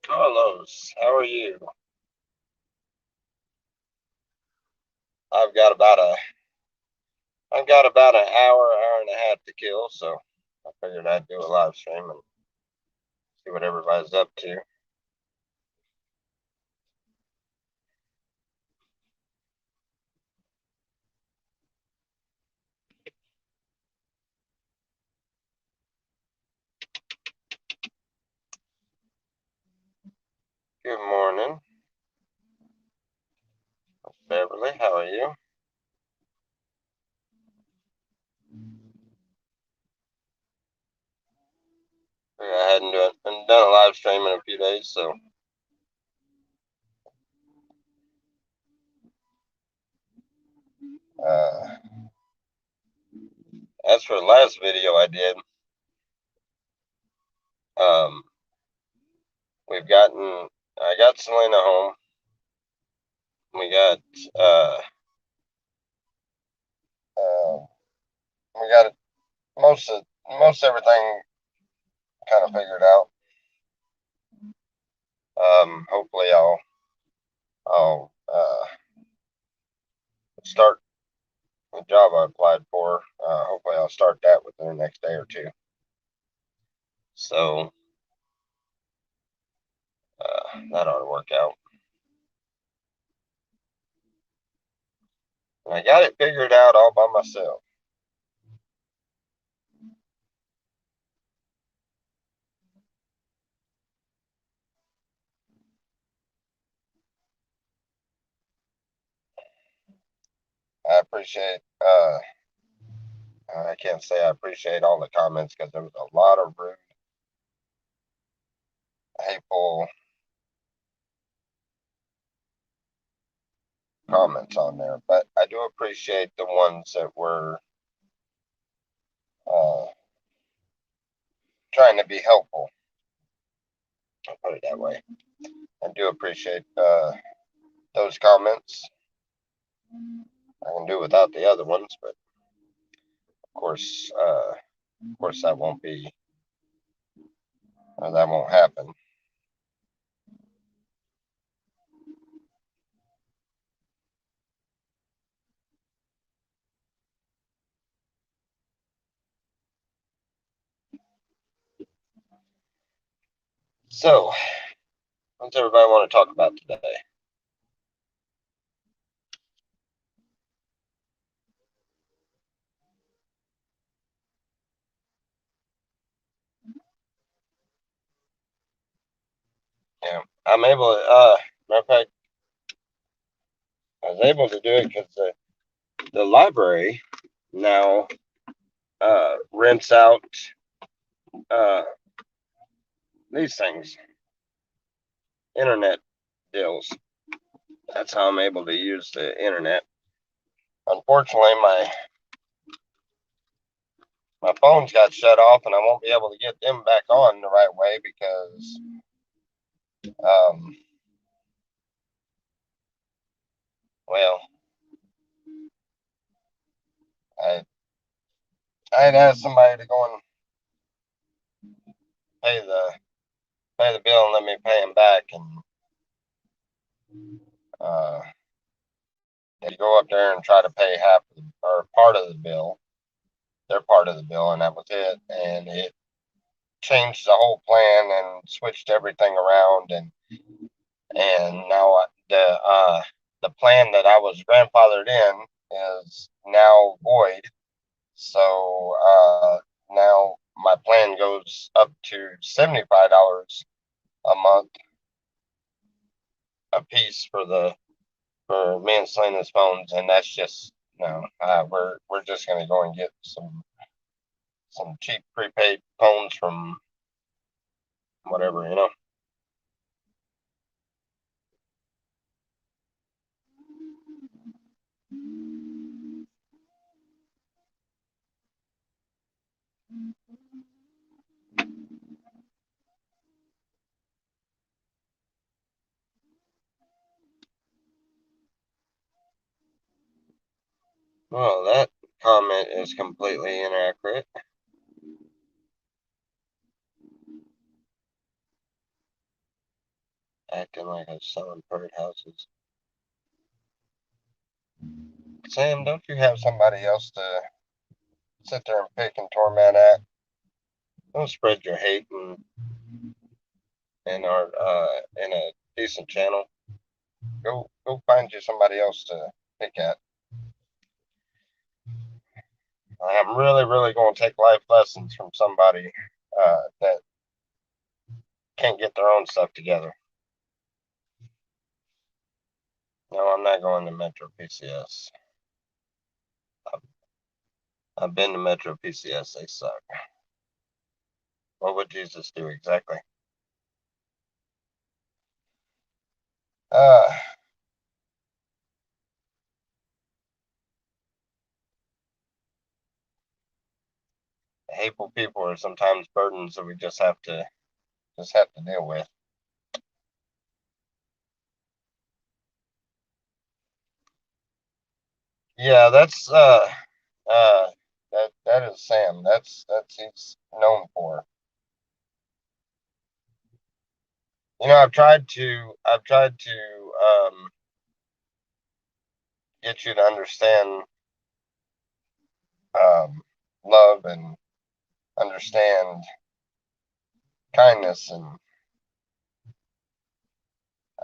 Carlos, how are you? I've got about a I've got about an hour and a half to kill, so I figured I'd do a live stream and see what everybody's up to. Good morning, Beverly. How are you? I hadn't done a live stream in a few days, so uh, as for the last video I did, um, I got Selena home. We got uh, uh, we got most everything kind of figured out. Hopefully I'll start the job I applied for. Hopefully I'll start that within the next day or two. So that ought to work out. And I got it figured out all by myself. I appreciate I can't say I appreciate all the comments because there was a lot of rude, hateful comments on there, but I do appreciate the ones that were uh, trying to be helpful. I'll put it that way. I do appreciate those comments. I can do without the other ones, but of course that won't happen. So, what's everybody want to talk about today? Yeah, I'm able to, matter of fact, I was able to do it because the library now rents out uh, these things, internet deals. That's how I'm able to use the internet. Unfortunately, my phone's got shut off, and I won't be able to get them back on the right way because um, well, I I had asked somebody to go and pay the bill and let me pay them back, and uh, they go up there and try to pay half or part of the bill, their part of the bill, and that was it. And it changed the whole plan and switched everything around, and now the plan that I was grandfathered in is now void. So now my plan goes up to $75 a month a piece for me and Selena's phones, and that's just no. We're just gonna go and get some cheap prepaid phones from whatever, you know. Well, that comment is completely inaccurate. Acting like I'm selling bird houses. Sam, don't you have somebody else to sit there and pick and torment at? Don't spread your hate in our in a decent channel. Go find you somebody else to pick at. I'm really going to take life lessons from somebody that can't get their own stuff together. No, I'm not going to Metro PCS. I've been to Metro PCS. They suck. What would Jesus do exactly? Uh, Hateful people are sometimes burdens that we just have to deal with. Yeah, that's uh that is Sam. That's he's known for. You know, I've tried to get you to understand um love and understand kindness, and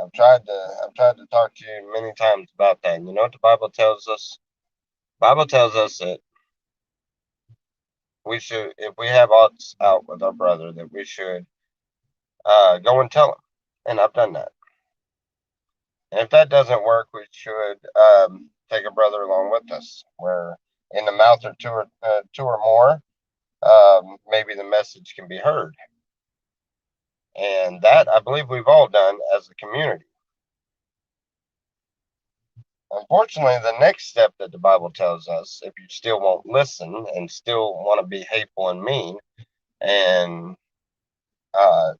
I've tried to talk to you many times about that. And you know what the Bible tells us? The Bible tells us that we should, if we have odds out with our brother, that we should go and tell him. And I've done that. And if that doesn't work, we should take a brother along with us, where in the mouth of two or more, maybe the message can be heard. And that I believe we've all done as a community. Unfortunately, the next step that the Bible tells us, if you still won't listen and still want to be hateful and mean and uh,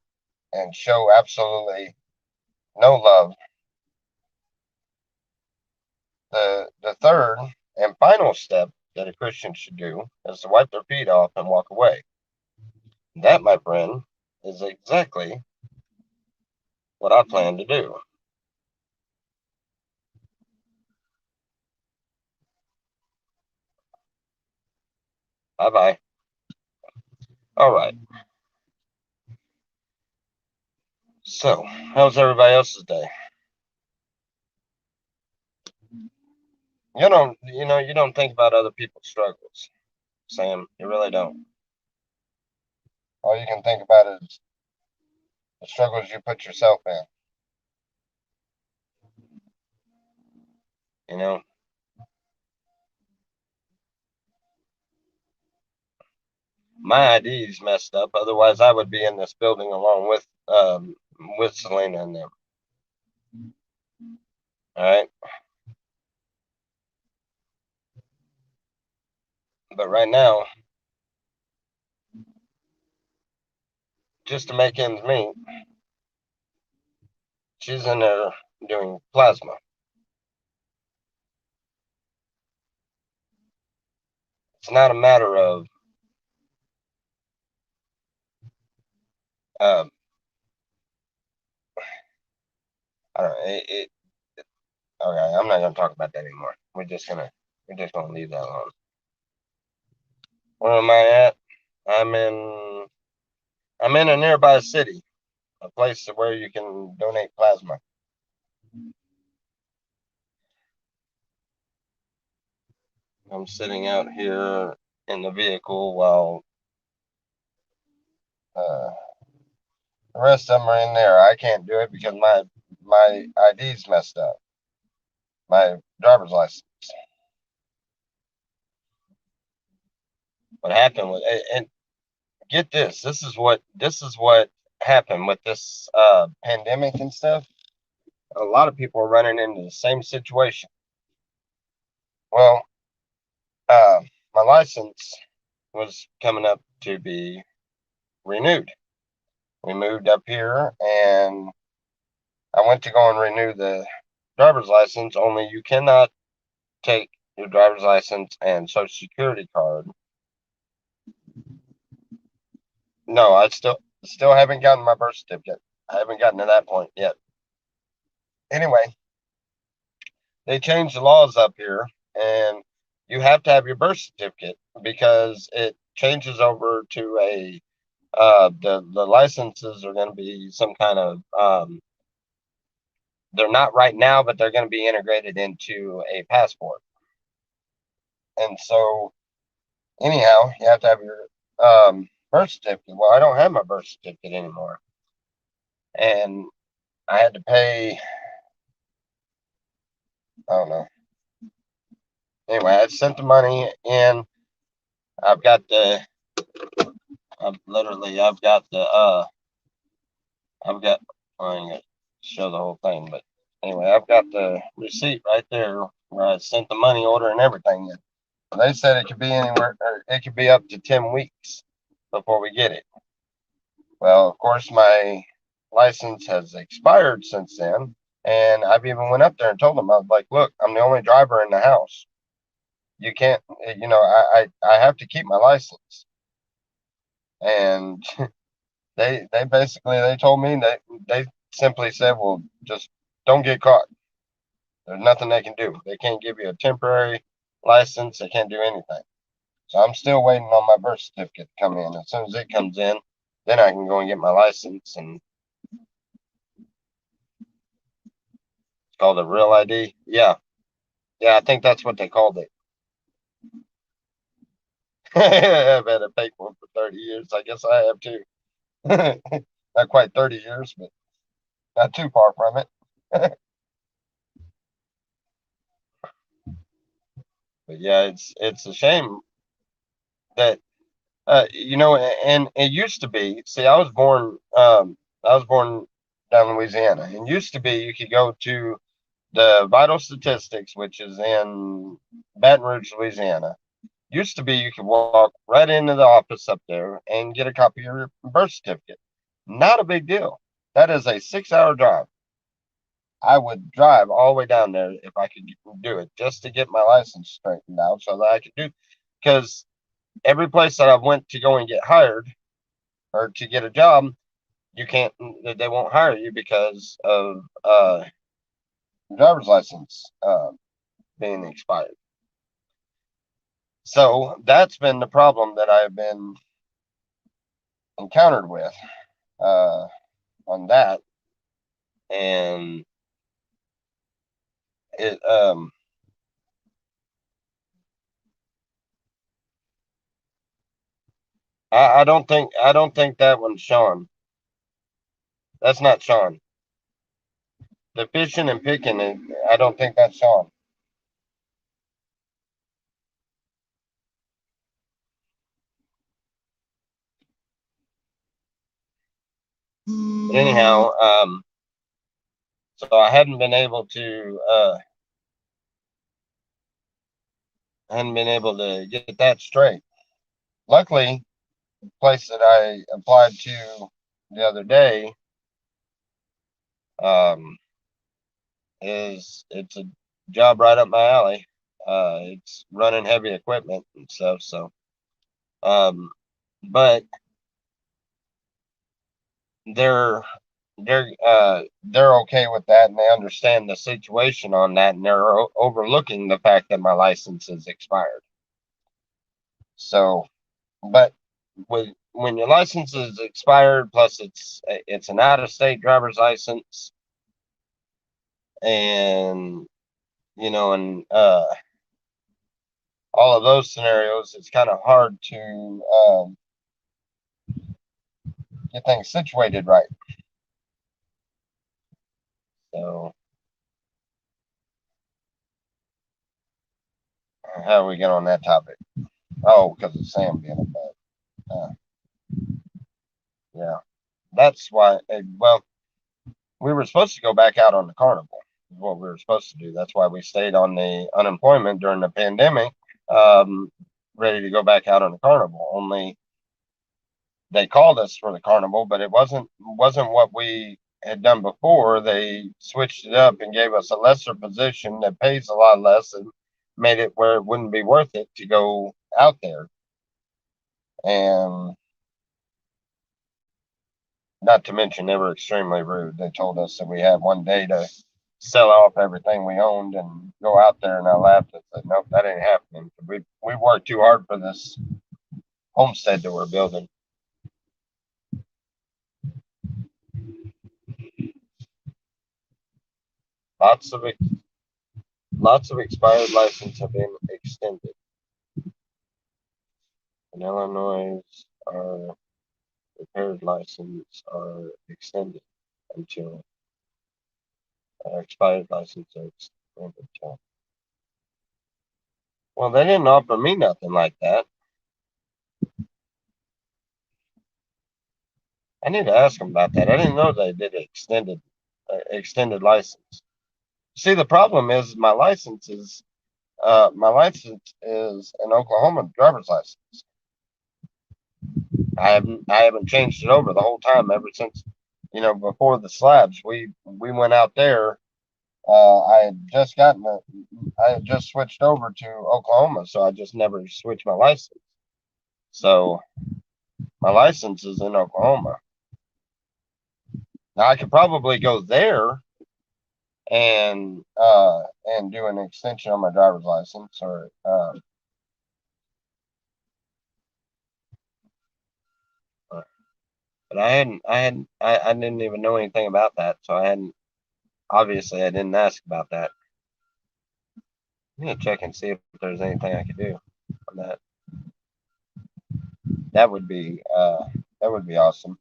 and show absolutely no love, the third and final step that a Christian should do is to wipe their feet off and walk away. That, my friend, is exactly what I plan to do. Bye bye. All right. So, how's everybody else's day? You don't think about other people's struggles, Sam. You really don't. All you can think about is the struggles you put yourself in. You know, my ID is messed up. Otherwise, I would be in this building along with Selena and them. All right. But right now, just to make ends meet, she's in there doing plasma. It's not a matter of um, I don't know. Okay, I'm not gonna talk about that anymore. We're just gonna leave that alone. Where am I at? I'm in I'm in a nearby city, a place where you can donate plasma. I'm sitting out here in the vehicle while uh, the rest of them are in there. I can't do it because my ID's messed up. My driver's license. what happened was, and get this, this is what happened with this pandemic and stuff. A lot of people are running into the same situation. Well, uh, my license was coming up to be renewed. We moved up here, and I went to go and renew the driver's license. Only you cannot take your driver's license and social security card. No, I still haven't gotten my birth certificate. I haven't gotten to that point yet. Anyway, they changed the laws up here, and you have to have your birth certificate because it changes over to a the licenses are going to be some kind of they're not right now, but they're going to be integrated into a passport. And so anyhow, you have to have your birth certificate. Well, I don't have my birth certificate anymore, and I had to pay. I don't know. Anyway, I sent the money in. I've got the. I've got the. I've got. I ain't gonna show the whole thing, but anyway, I've got the receipt right there where I sent the money order and everything in. They said it could be anywhere, or it could be up to 10 weeks before we get it. Well, of course, my license has expired since then. And I've even went up there and told them, I was like, look, I'm the only driver in the house. You can't, I have to keep my license. And they basically, they told me that they simply said, well, just don't get caught. There's nothing they can do. They can't give you a temporary license. They can't do anything. So I'm still waiting on my birth certificate to come in. As soon as it comes in, then I can go and get my license, and it's called a real ID. Yeah. Yeah, I think that's what they called it. I've had a fake one for 30 years. I guess I have too. Not quite 30 years, but not too far from it. But yeah, it's a shame that and it used to be. See, I was born down in Louisiana, and used to be you could go to the Vital Statistics, which is in Baton Rouge, Louisiana. Used to be you could walk right into the office up there and get a copy of your birth certificate. Not a big deal. That is a 6 hour drive. I would drive all the way down there if I could do it just to get my license straightened out so that I could do, because every place that I went to go and get hired or to get a job, you can't, they won't hire you because of driver's license being expired. So that's been the problem that I've been encountered with uh, on that. And it, I don't think that one's Sean. That's not Sean. The fishing and picking, I don't think that's Sean. But anyhow, so I hadn't been able to get that straight. Luckily, the place that I applied to the other day, um, it's a job right up my alley. It's running heavy equipment and stuff. So, um, but they're they're okay with that, and they understand the situation on that, and they're overlooking the fact that my license is expired. So, but when your license is expired, plus it's an out of state driver's license, and and all of those scenarios, it's kind of hard to get things situated right. So, how do we get on that topic? Oh, because of Sam being it, but yeah, that's why. Well, we were supposed to go back out on the carnival. Is what we were supposed to do. That's why we stayed on the unemployment during the pandemic, um, ready to go back out on the carnival. Only they called us for the carnival, but it wasn't what we had done before. They switched it up and gave us a lesser position that pays a lot less and made it where it wouldn't be worth it to go out there. And not to mention, they were extremely rude. They told us that we had one day to sell off everything we owned and go out there. And I laughed and said, "Nope, that ain't happening. We worked too hard for this homestead that we're building." Lots of lots of expired licenses have been extended. In Illinois, our repaired license are extended until expired license are extended until. Well, they didn't offer me nothing like that. I need to ask them about that. I didn't know they did extended license. See, the problem is my license is an Oklahoma driver's license. I haven't changed it over the whole time ever since, before the slabs. We went out there. I had just switched over to Oklahoma, so I just never switched my license. So my license is in Oklahoma. Now I could probably go there and do an extension on my driver's license, or but I didn't even know anything about that, so I hadn't. Obviously, I didn't ask about that. I'm gonna check and see if there's anything I could do on that. That would be uh, that would be awesome.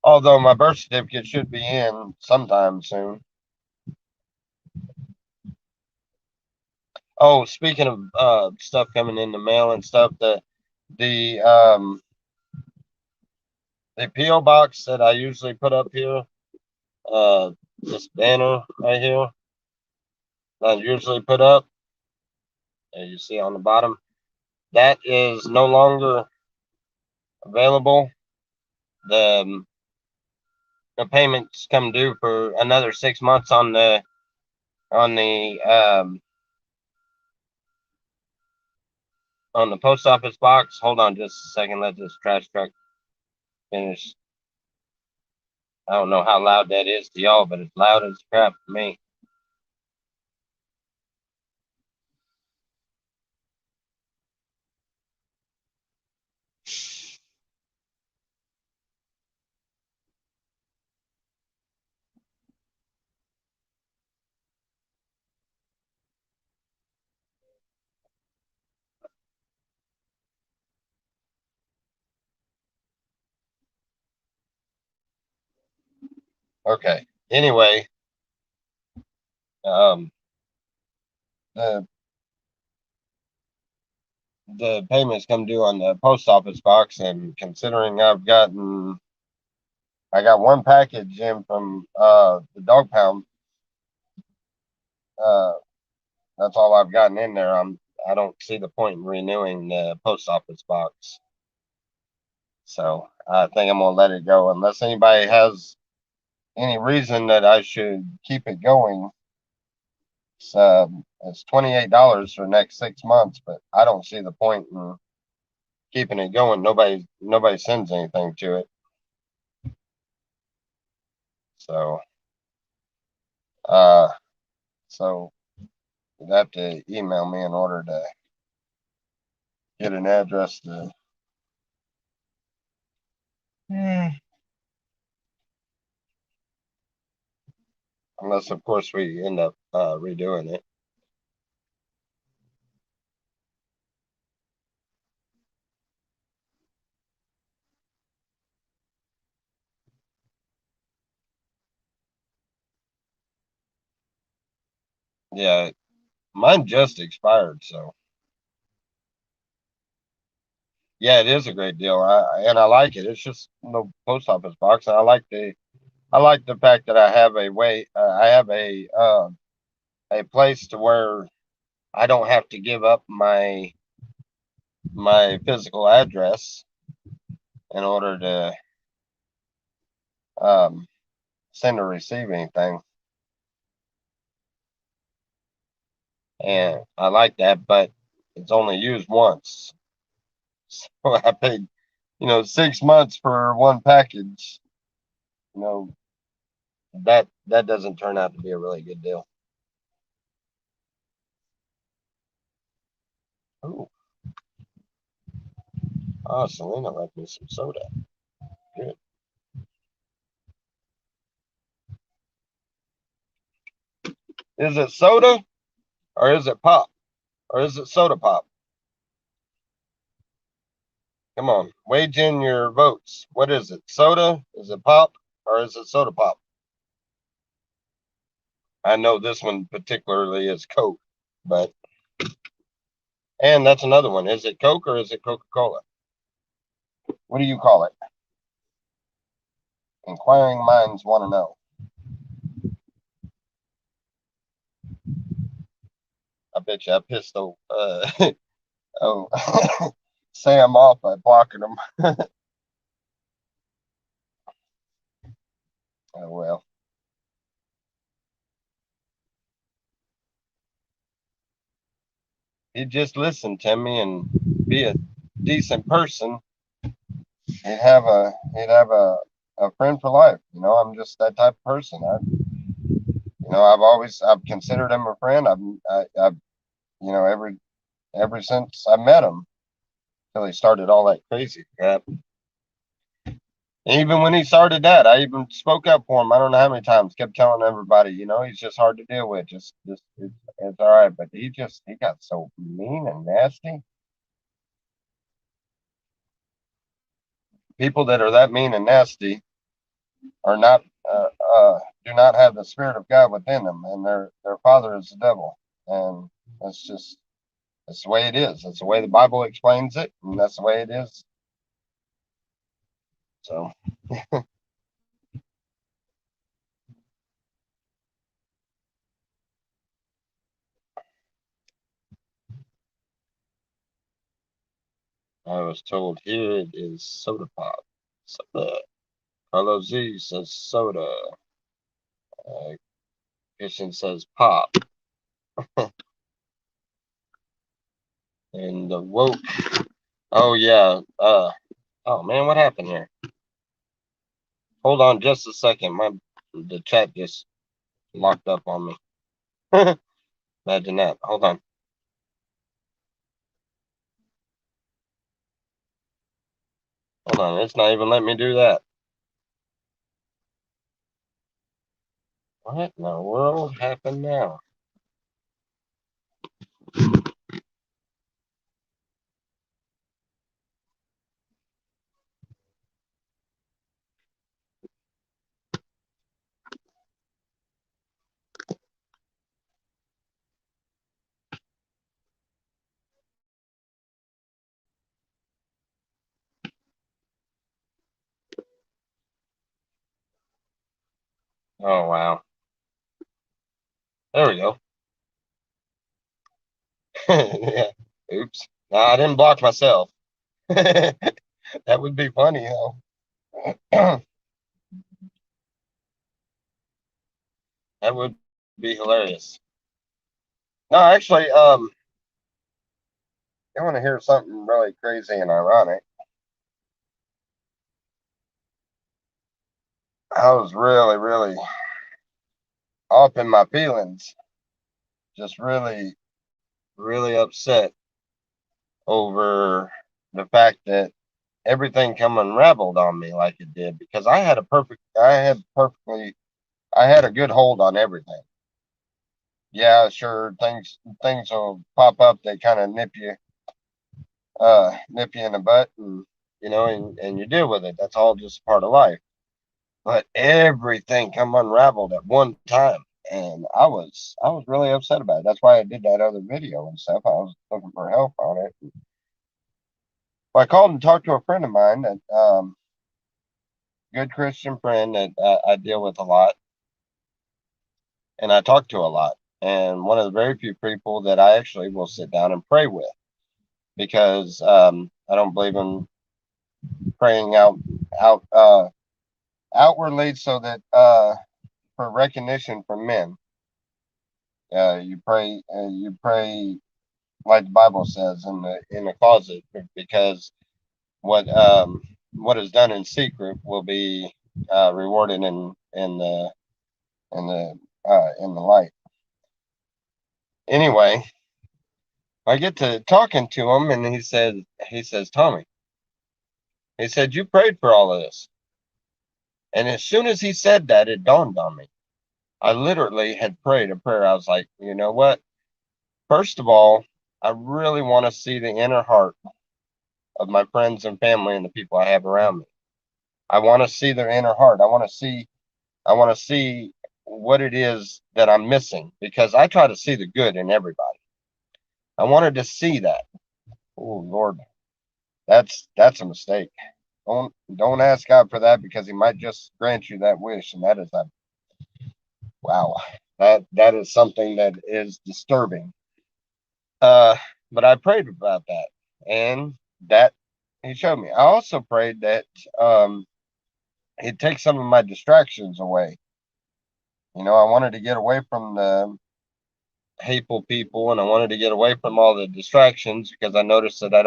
Although my birth certificate should be in sometime soon. Oh, speaking of stuff coming in the mail and stuff, the um the PO box that I usually put up here, uh, this banner right here, that I usually put up, as you see on the bottom, that is no longer available. The payments come due for another 6 months on the on the post office box. Hold on just a second. Let this trash truck finish. I don't know how loud that is to y'all, but it's loud as crap to me. Okay. Anyway, um, the the payments come due on the post office box, and considering I got one package in from the dog pound. Uh, that's all I've gotten in there. I don't see the point in renewing the post office box. So I think I'm gonna let it go unless anybody has any reason that I should keep it going. It's $28 for the next 6 months, but I don't see the point in keeping it going. Nobody sends anything to it. So uh so you'd have to email me in order to get an address to. Hmm. Unless of course we end up redoing it. Yeah, mine just expired, so Yeah, it is a great deal. And I like it. It's just no post office box. I like the fact that I have I have a place to where I don't have to give up my physical address in order to um, send or receive anything. And I like that, but it's only used once. So I paid, 6 months for one package. You know, that doesn't turn out to be a really good deal. Ooh, oh, Selena left me some soda. Good. Is it soda or is it pop or is it soda pop? Come on, wage in your votes. What is it? Soda? Is it pop or is it soda pop? I know this one particularly is Coke, but and that's another one. Is it Coke or is it Coca Cola? What do you call it? Inquiring minds want to know. I bet you I pissed oh Sam off by blocking him. Oh well, he'd just listen to me and be a decent person. He'd have a friend for life. I'm just that type of person. I've considered him a friend. I've ever since I met him till he started all that crazy crap. And even when he started that, I even spoke up for him. I don't know how many times, kept telling everybody, he's just hard to deal with. Just it's all right. But he got so mean and nasty. People that are that mean and nasty are not do not have the spirit of God within them, and their father is the devil. And that's the way it is. That's the way the Bible explains it, and that's the way it is. So I was told here it is soda pop. Soda. Carlos Z says soda. Uh, Christian says pop. And the woke. Oh yeah. Oh man, what happened here? Hold on just a second. The chat just locked up on me. Imagine that. Hold on. Hold on. It's not even letting me do that. What in the world happened now? Oh wow. There we go. Yeah. Oops. No, I didn't block myself. That would be funny, though. That would be hilarious. No, actually, I want to hear something really crazy and ironic. I was really, really off in my feelings, just really, really upset over the fact that everything come unraveled on me like it did because I had a good hold on everything. Yeah, sure, things will pop up. They kind of nip you in the butt, and and you deal with it. That's all just part of life. But everything come unraveled at one time, and I was really upset about it. That's why I did that other video and stuff. I was looking for help on it. Well, I called and talked to a friend of mine, that good Christian friend that I deal with a lot, and I talk to a lot. And one of the very few people that I actually will sit down and pray with, because I don't believe in praying out outwardly, so that for recognition from men. You pray like the Bible says, in the closet, because what what is done in secret will be rewarded in the light. Anyway, I get to talking to him, and he says, Tommy, he said, you prayed for all of this. And as soon as he said that, it dawned on me. I literally had prayed a prayer. I was like, you know what? First of all, I really want to see the inner heart of my friends and family and the people I have around me. I want to see their inner heart. I want to see what it is that I'm missing, because I try to see the good in everybody. I wanted to see that. Oh Lord, that's a mistake. Don't ask God for that, because He might just grant you that wish, and that is a wow. That is something that is disturbing. Uh, but I prayed about that, and that He showed me. I also prayed that um He'd take some of my distractions away. I wanted to get away from the hateful people, and I wanted to get away from all the distractions, because I noticed that I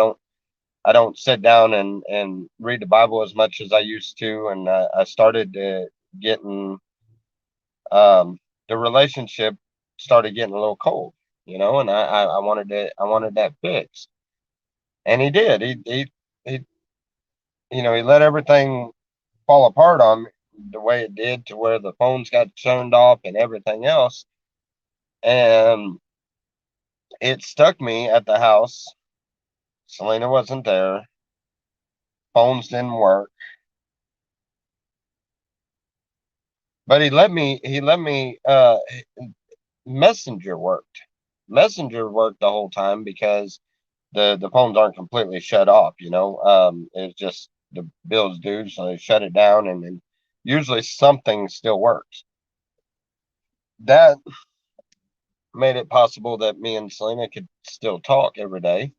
don't sit down and read the Bible as much as I used to, and I started getting the relationship started getting a little cold, and I wanted that fixed, and he did. He he let everything fall apart on me the way it did, to where the phones got turned off and everything else, and it stuck me at the house. Selena wasn't there. Phones didn't work. But he let me Messenger worked. Messenger worked the whole time, because the phones aren't completely shut off. It's just the bill's due, so they shut it down, and then usually something still works. That made it possible that me and Selena could still talk every day,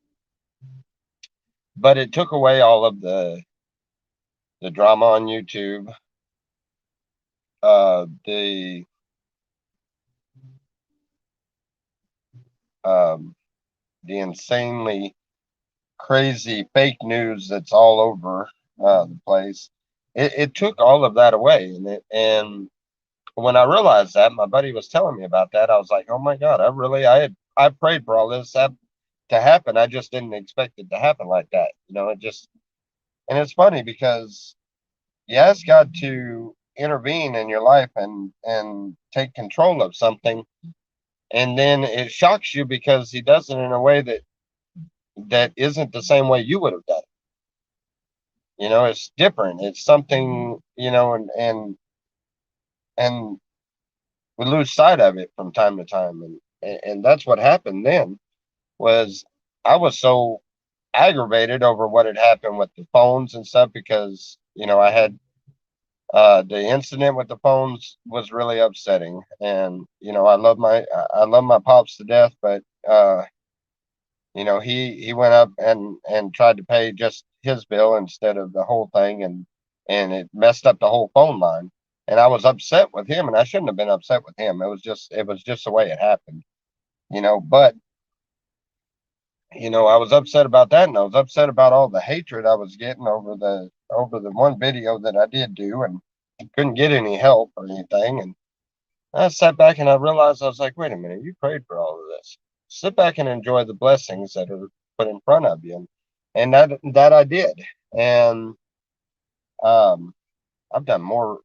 but it took away all of the drama on YouTube, the um, the insanely crazy fake news that's all over the place. It took all of that away, and when I realized that, my buddy was telling me about that. I was like, oh my god, I prayed for all this to happen. I just didn't expect it to happen like that. It just and it's funny, because you ask God to intervene in your life and take control of something, and then it shocks you, because He does it in a way that isn't the same way you would have done it. It's different. It's something, and we lose sight of it from time to time, and that's what happened then. Was I was so aggravated over what had happened with the phones and stuff, because I had the incident with the phones was really upsetting, and I love my pops to death, but he went up and tried to pay just his bill instead of the whole thing, and it messed up the whole phone line. And I was upset with him, and I shouldn't have been upset with him. It was just the way it happened. But I was upset about that, and I was upset about all the hatred I was getting over the one video that I did do, and couldn't get any help or anything. And I sat back and I realized, I was like, wait a minute, you prayed for all of this. Sit back and enjoy the blessings that are put in front of you. And that I did. And um, I've done more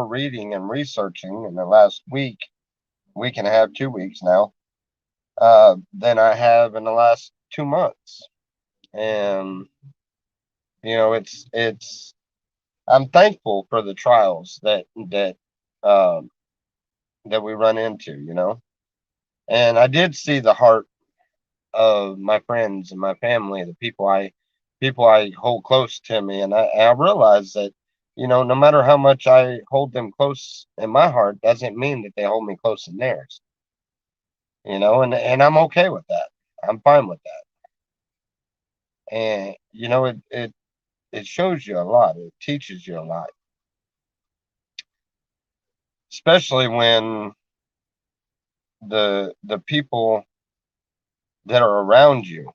reading and researching in the last week and a half, 2 weeks now, than I have in the last 2 months. And it's I'm thankful for the trials um, that we run into. And I did see the heart of my friends and my family, the people people I hold close to me, and I realize that, no matter how much I hold them close in my heart, doesn't mean that they hold me close in theirs. And I'm okay with that. I'm fine with that. And it shows you a lot. It teaches you a lot, especially when the people that are around you,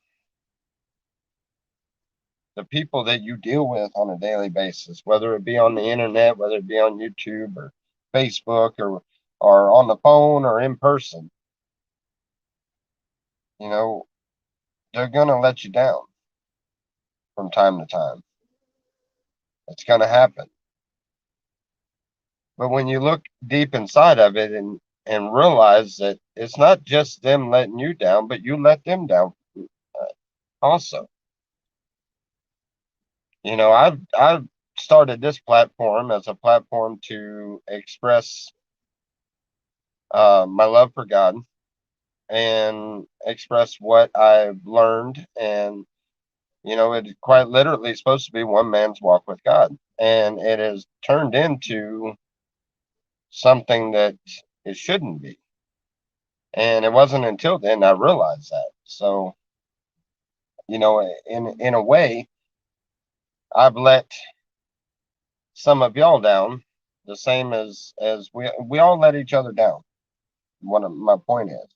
the people that you deal with on a daily basis, whether it be on the internet, whether it be on YouTube or Facebook or on the phone or in person, you know, they're gonna let you down from time to time. It's gonna happen. But when you look deep inside of it and realize that it's not just them letting you down, but you let them down also. I've started this platform as a platform to express my love for God and express what I've learned. And, it's quite literally supposed to be one man's walk with God. And it has turned into something that it shouldn't be. And it wasn't until then I realized that. So, in a way, I've let some of y'all down, the same as we all let each other down. One of my point is,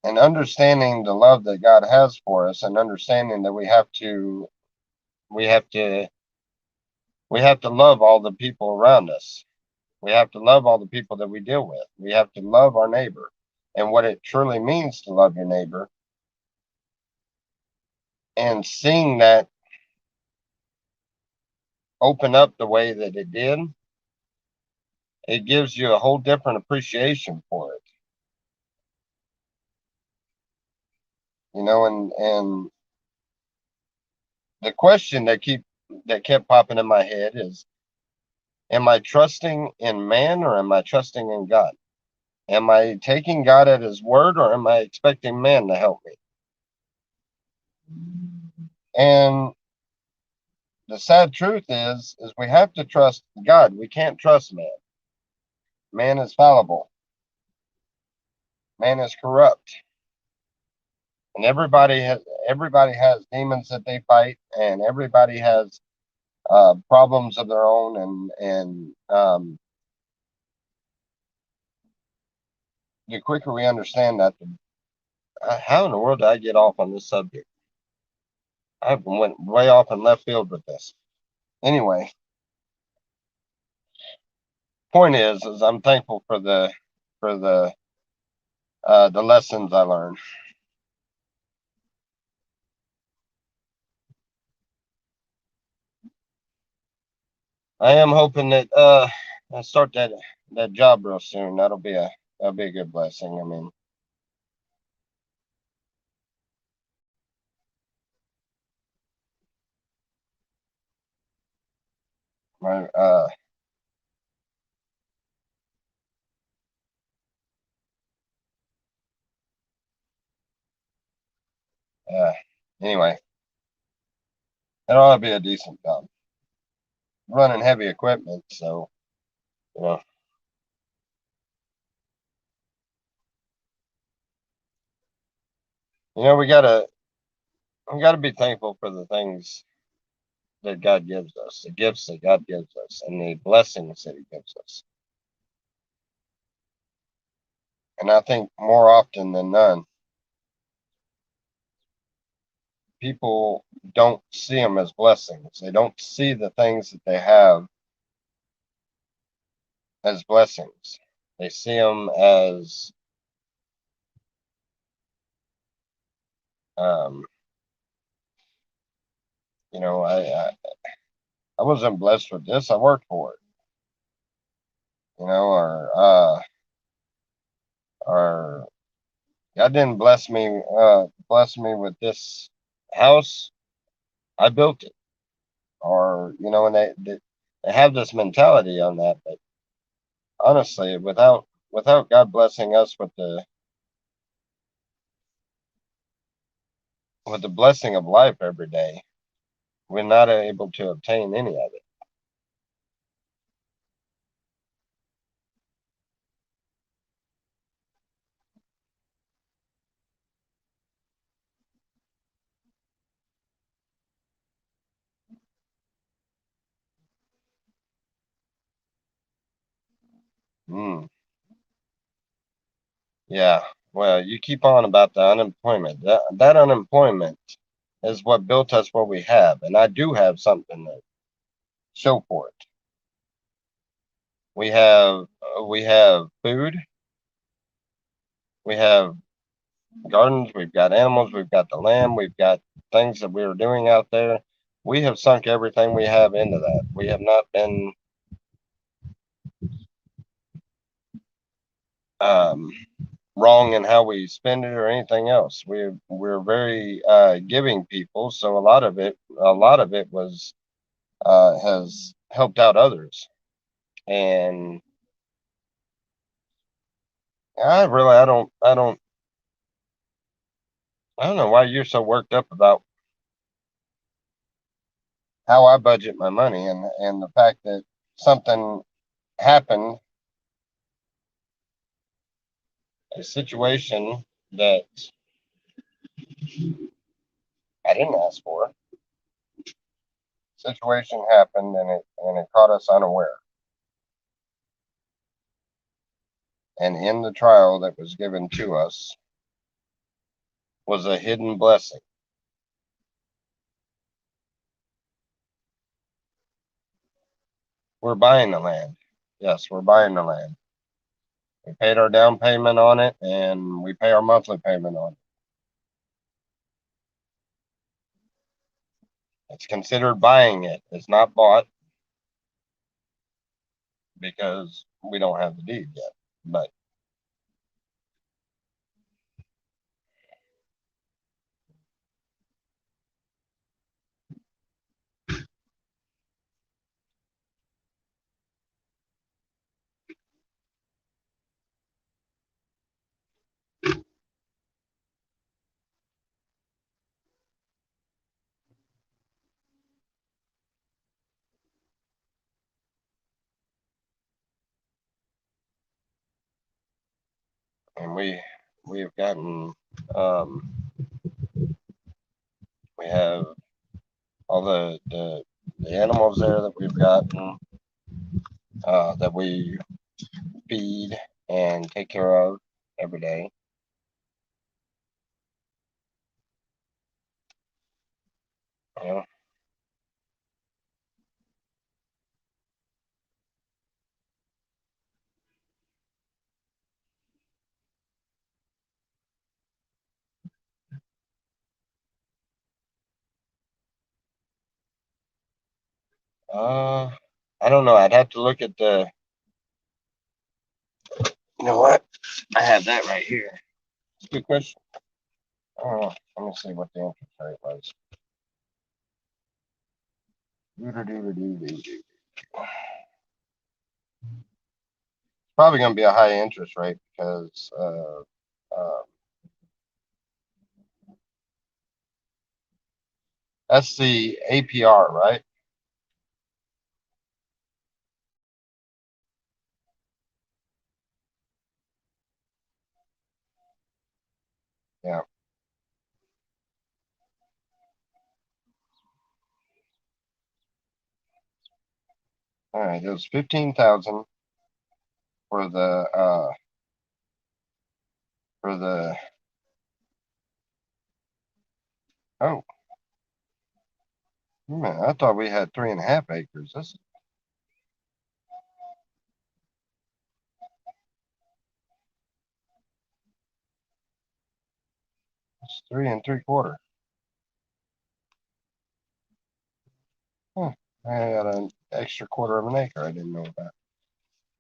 and understanding the love that God has for us, and understanding that we have to we have to love all the people around us. We have to love all the people that we deal with. We have to love our neighbor, and what it truly means to love your neighbor. And seeing that open up the way that it did, it gives you a whole different appreciation for it. And the question that kept popping in my head is, am I trusting in man or am I trusting in God? Am I taking God at his word or am I expecting man to help me? And the sad truth is we have to trust God. We can't trust man. Man is fallible. Man is corrupt. And everybody has demons that they fight, and everybody has problems of their own. And the quicker we understand that, how in the world did I get off on this subject? I went way off in left field with this. Anyway, point is I'm thankful for the lessons I learned. I am hoping that I start that job real soon. That'll be a good blessing. I mean, my uh anyway, it ought to be a decent job. Running heavy equipment, so you know, we gotta be thankful for the things that God gives us, the gifts that God gives us, and the blessings that He gives us. And I think more often than none, people don't see them as blessings. They don't see the things that they have as blessings. They see them as, um, I wasn't blessed with this. I worked for it, or God didn't bless me with this house. I built it, or and they have this mentality on that. But honestly, without God blessing us with with the blessing of life every day, we're not able to obtain any of it. Mm, yeah. Well, you keep on about the unemployment. That unemployment is what built us what we have, and I do have something to show for it. We have food, we have gardens, we've got animals, we've got the land, we've got things that we are doing out there. We have sunk everything we have into that. We have not been um, wrong in how we spend it or anything else. We're very giving people, so a lot of it was has helped out others. And I don't know why you're so worked up about how I budget my money and the fact that something happened, a situation that I didn't ask for. Situation happened and it caught us unaware. And in the trial that was given to us was a hidden blessing. We're buying the land. Yes, we're buying the land. We paid our down payment on it and we pay our monthly payment on it. It's considered buying it. It's not bought because we don't have the deed yet. But and we have gotten um, we have all the animals there that we've gotten that we feed and take care of every day. You know? Uh, I don't know. I'd have to look at the. You know what? I have that right here. It's a good question. Let me see what the interest rate was. Probably going to be a high interest rate because that's the APR, right? Yeah. All right. It was 15,000 for the. Oh man, I thought we had 3.5 acres. That's 3 3/4. Huh. I got an extra quarter of an acre. I didn't know about. Of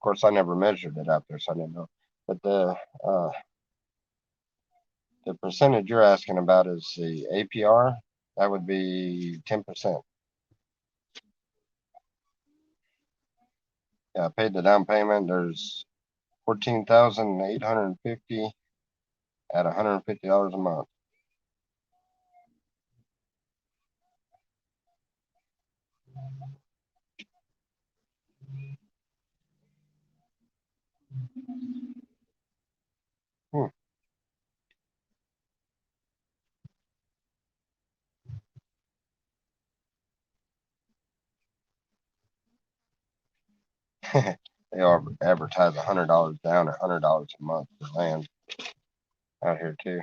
course, I never measured it out there, so I didn't know. But uh, the percentage you're asking about is the APR. That would be 10%. Yeah, I paid the down payment. There's 14,850 at $150 a month. Hmm. They advertise $100 down or $100 a month for land out here too.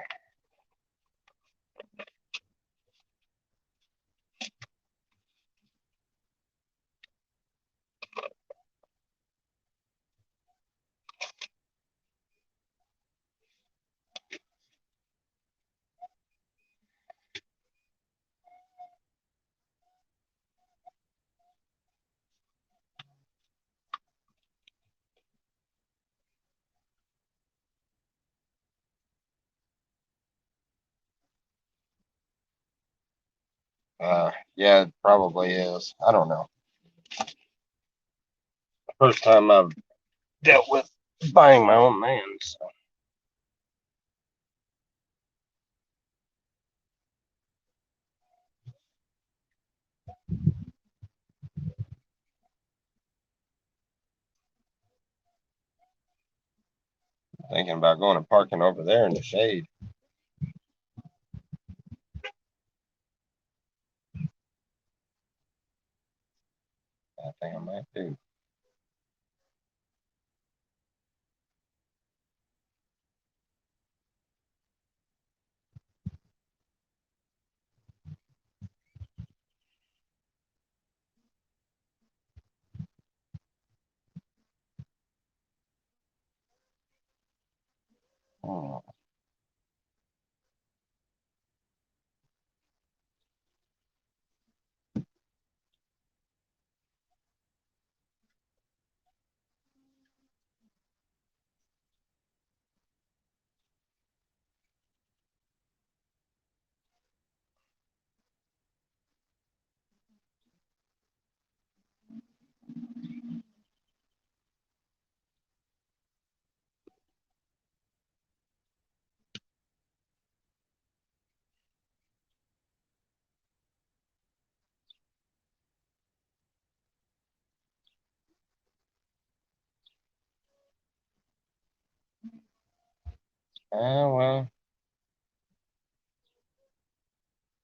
Yeah, it probably is. I don't know. First time I've dealt with buying my own land. So. Thinking about going and parking over there in the shade. I think I might do. Oh, well,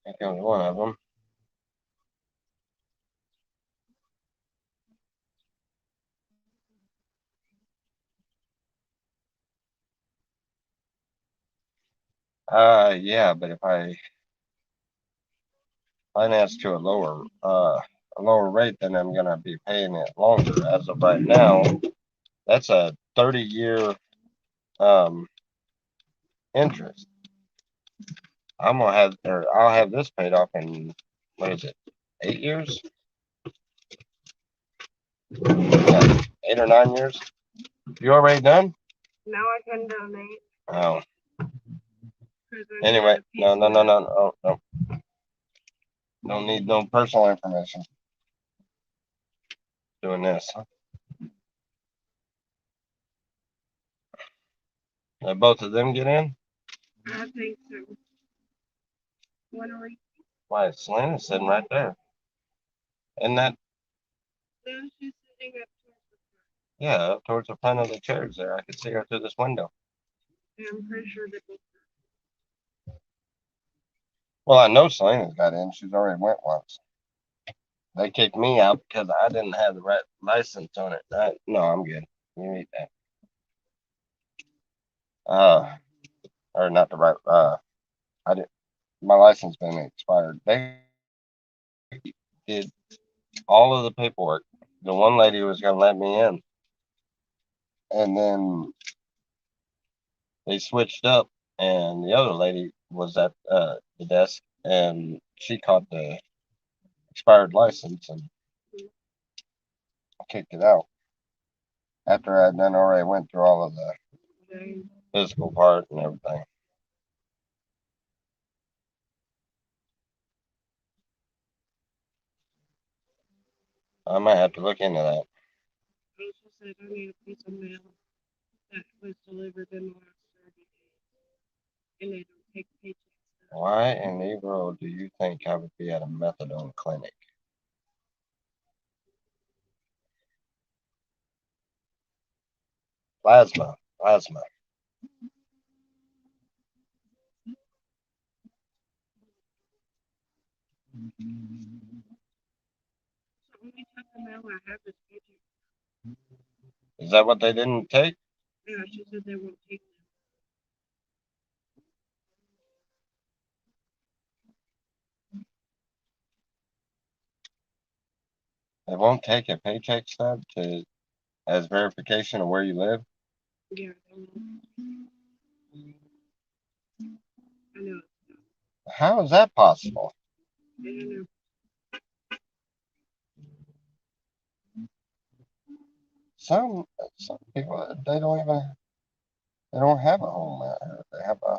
I think it was one of them. Yeah, but if I finance to a lower rate, then I'm gonna be paying it longer. As of right now, that's a 30-year um interest. I'll have this paid off in what is it, 8 years? Yeah, 8 or 9 years. You already done? Now I can donate. Oh, anyway, no. Don't need no personal information. Doing this. Did both of them get in? I think so. Wanna read? Why, Selena's sitting right there. Isn't that, No, she's sitting up towards the yeah, up towards the front of the chairs there. I could see her through this window. front. I'm pretty sure that both. Well, I know Selena's got in. She's already went once. They kicked me out because I didn't have the right license on it. No, I'm good. You need that. Uh, or not the right. I did. My license been expired. They did all of the paperwork. The one lady was gonna let me in, and then they switched up, and the other lady was at the desk, and she caught the expired license and kicked it out after I'd done already went through all of the physical part and everything. I might have to look into that. Also said I need a piece of mail that was delivered in the last 30 days, and they don't take paychecks. Why in the world do you think I would be at a methadone clinic? Plasma. The only type of mail I have is pager. Is that what they didn't take? Yeah, she said they won't take them. They won't take a paycheck stub as verification of where you live? Yeah, I know. I know. How is that possible? I don't know. Some people they don't have a home out here. They have a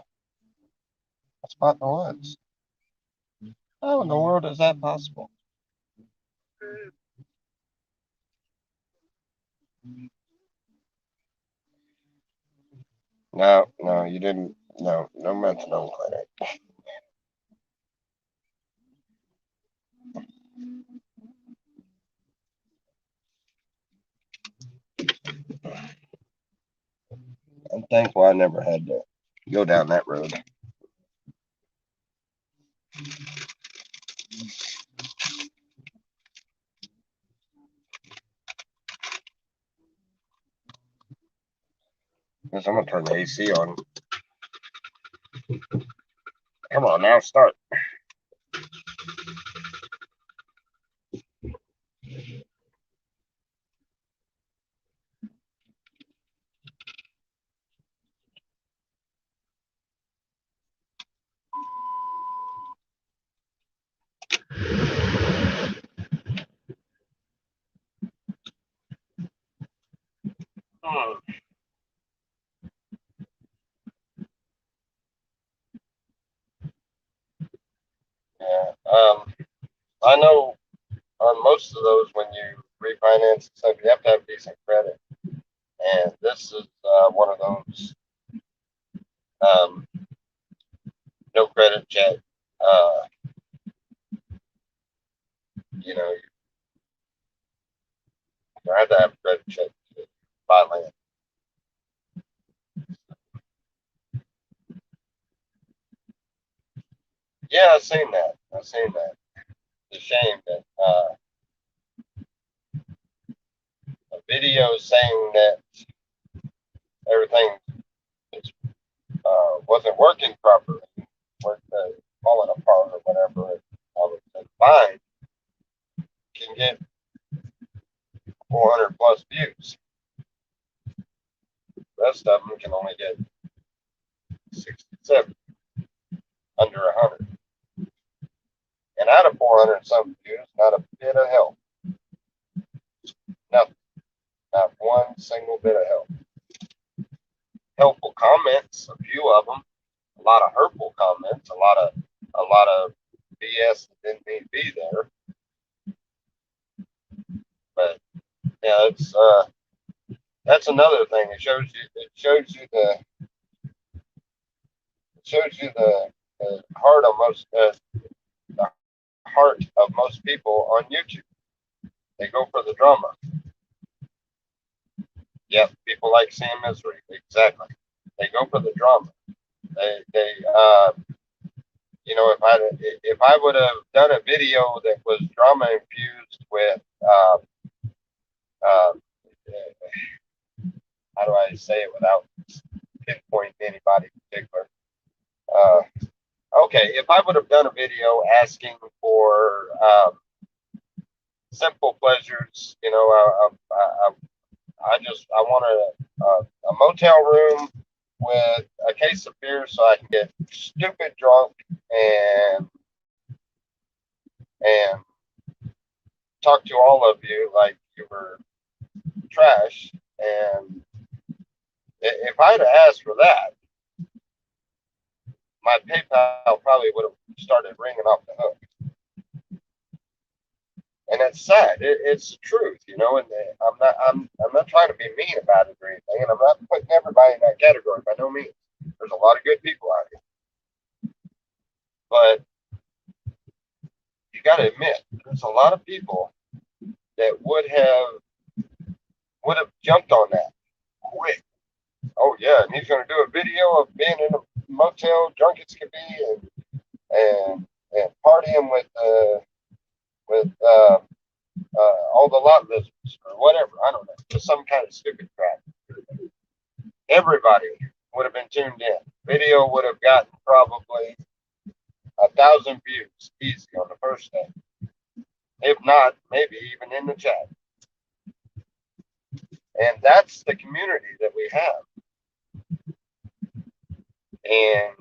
spot in the woods. How in the world is that possible? Uh, No, you didn't. No methadone clinic. I'm thankful I never had to go down that road. Guess I'm gonna turn the AC on. Come on now, start. Hmm. Yeah. I know on most of those when you refinance and stuff, you have to have decent credit, and this is one of those um, no credit check. Uh, you know, you have to have a credit check to buy land. Yeah, I've seen that. It's a shame that a video saying that everything is, wasn't working properly, worked falling apart or whatever. I would say fine can get 400 plus views. The rest of them can only get 67, under 100. And out of 400 some views, not a bit of help. Nothing. Not one single bit of help. Helpful comments, a few of them. A lot of hurtful comments. A lot of BS that didn't need to be there. But yeah, it's that's another thing. It shows you the the heart of most people on YouTube. They go for the drama. Yep, people like seeing misery. Exactly. They go for the drama. They if I would have done a video that was drama infused with uh, how do I say it without pinpointing anybody in particular? Uh, okay, if I would have done a video asking for simple pleasures, I want a motel room with a case of beer so I can get stupid drunk and and talk to all of you like you were trash. And if I'd have asked for that, my PayPal probably would have started ringing off the hook. And it's sad. It's the truth, And I'm not trying to be mean about it or anything, and I'm not putting everybody in that category by no means. There's a lot of good people out here, but you got to admit, there's a lot of people that would have jumped on that quick. Oh yeah, and he's going to do a video of being in a motel, drunk as can be, and partying with all the lot lizards or whatever. I don't know, just some kind of stupid crap. Everybody would have been tuned in. Video would have gotten probably 1,000 views easy on the first day, if not, maybe even in the chat. And that's the community that we have. And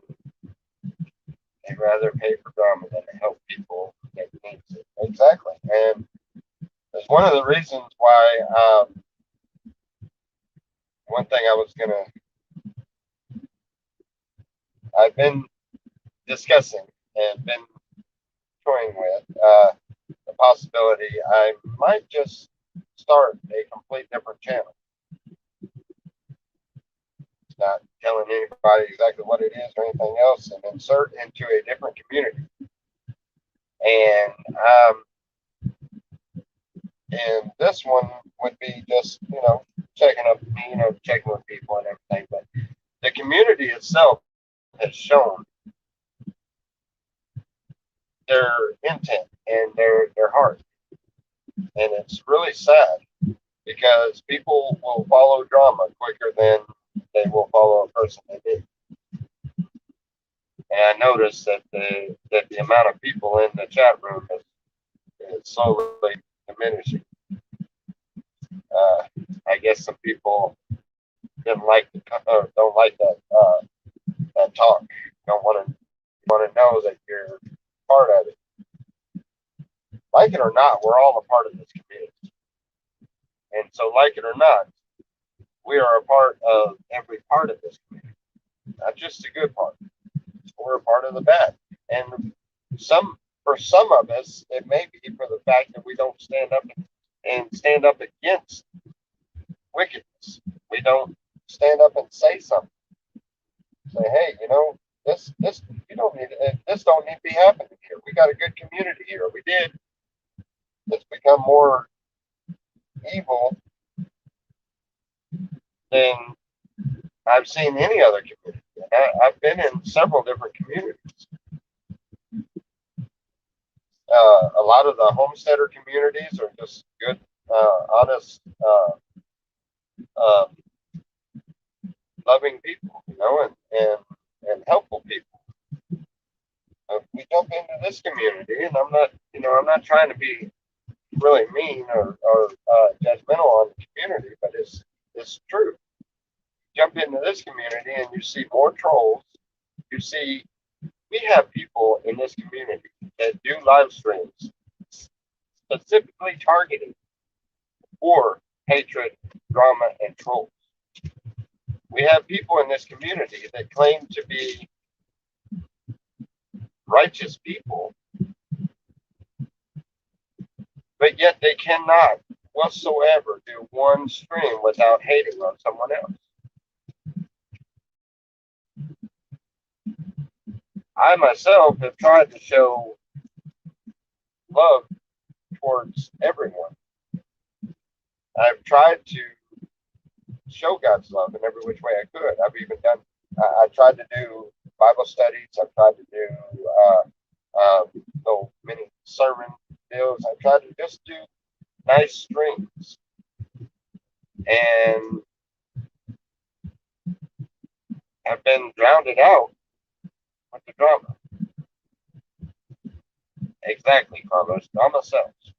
they'd rather pay for drama than to help people that needs it. Exactly. And that's one of the reasons why one thing I've been discussing and been toying with the possibility I might just start a complete different channel. It's not telling anybody exactly what it is or anything else, and insert into a different community. And this one would be just, checking up, checking with people and everything. But the community itself has shown their intent and their heart. And it's really sad because people will follow drama quicker than they will follow a person they need. And I noticed that the amount of people in the chat room is slowly diminishing. I guess some people don't like that talk. Don't want to know that you're part of it. Like it or not, we're all a part of this community. And so, like it or not, we are a part of every part of this community, not just the good part. We're a part of the bad. And for some of us, it may be for the fact that we don't stand up against wickedness. We don't stand up and say something. Say, hey, this you don't need this don't need to be happening here. We got a good community here. We did. It's become more evil than I've seen any other community. I've been in several different communities. A lot of the homesteader communities are just good, honest, uh, loving people, and helpful people. We jump into this community, and I'm not trying to be really mean or judgmental on the community, but it's true. Jump into this community, and you see more trolls. You see, we have people in this community that do live streams specifically targeting for hatred, drama, and trolls. We have people in this community that claim to be righteous people, but yet they cannot whatsoever do one stream without hating on someone else. I myself have tried to show love towards everyone. I've tried to show God's love in every which way I could. I've even done, I tried to do Bible studies. I've tried to do little mini sermon deals. I tried to just do nice streams. And I've been drowned out with the drama. Exactly, Carlos. Drama sells.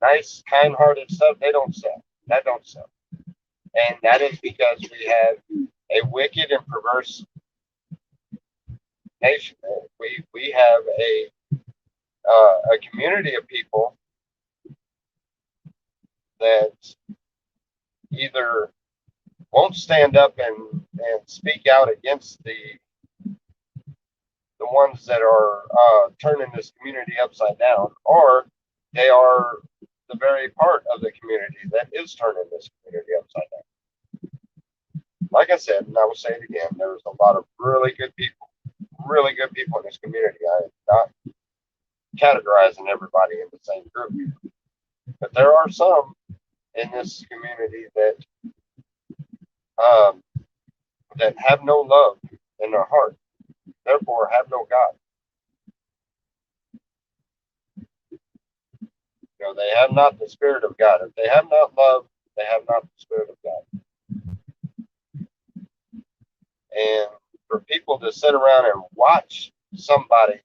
Nice, kind-hearted stuff, they don't sell. That don't sell. And that is because we have a wicked and perverse nation. We have a community of people that either won't stand up and speak out against the ones that are turning this community upside down, or they are the very part of the community that is turning this community upside down. Like I said, and I will say it again, there's a lot of really good people in this community. I am not categorizing everybody in the same group, but there are some in this community that that have no love in their heart, therefore have no God. You know, they have not the Spirit of God. If they have not love, they have not the Spirit of God. And for people to sit around and watch somebody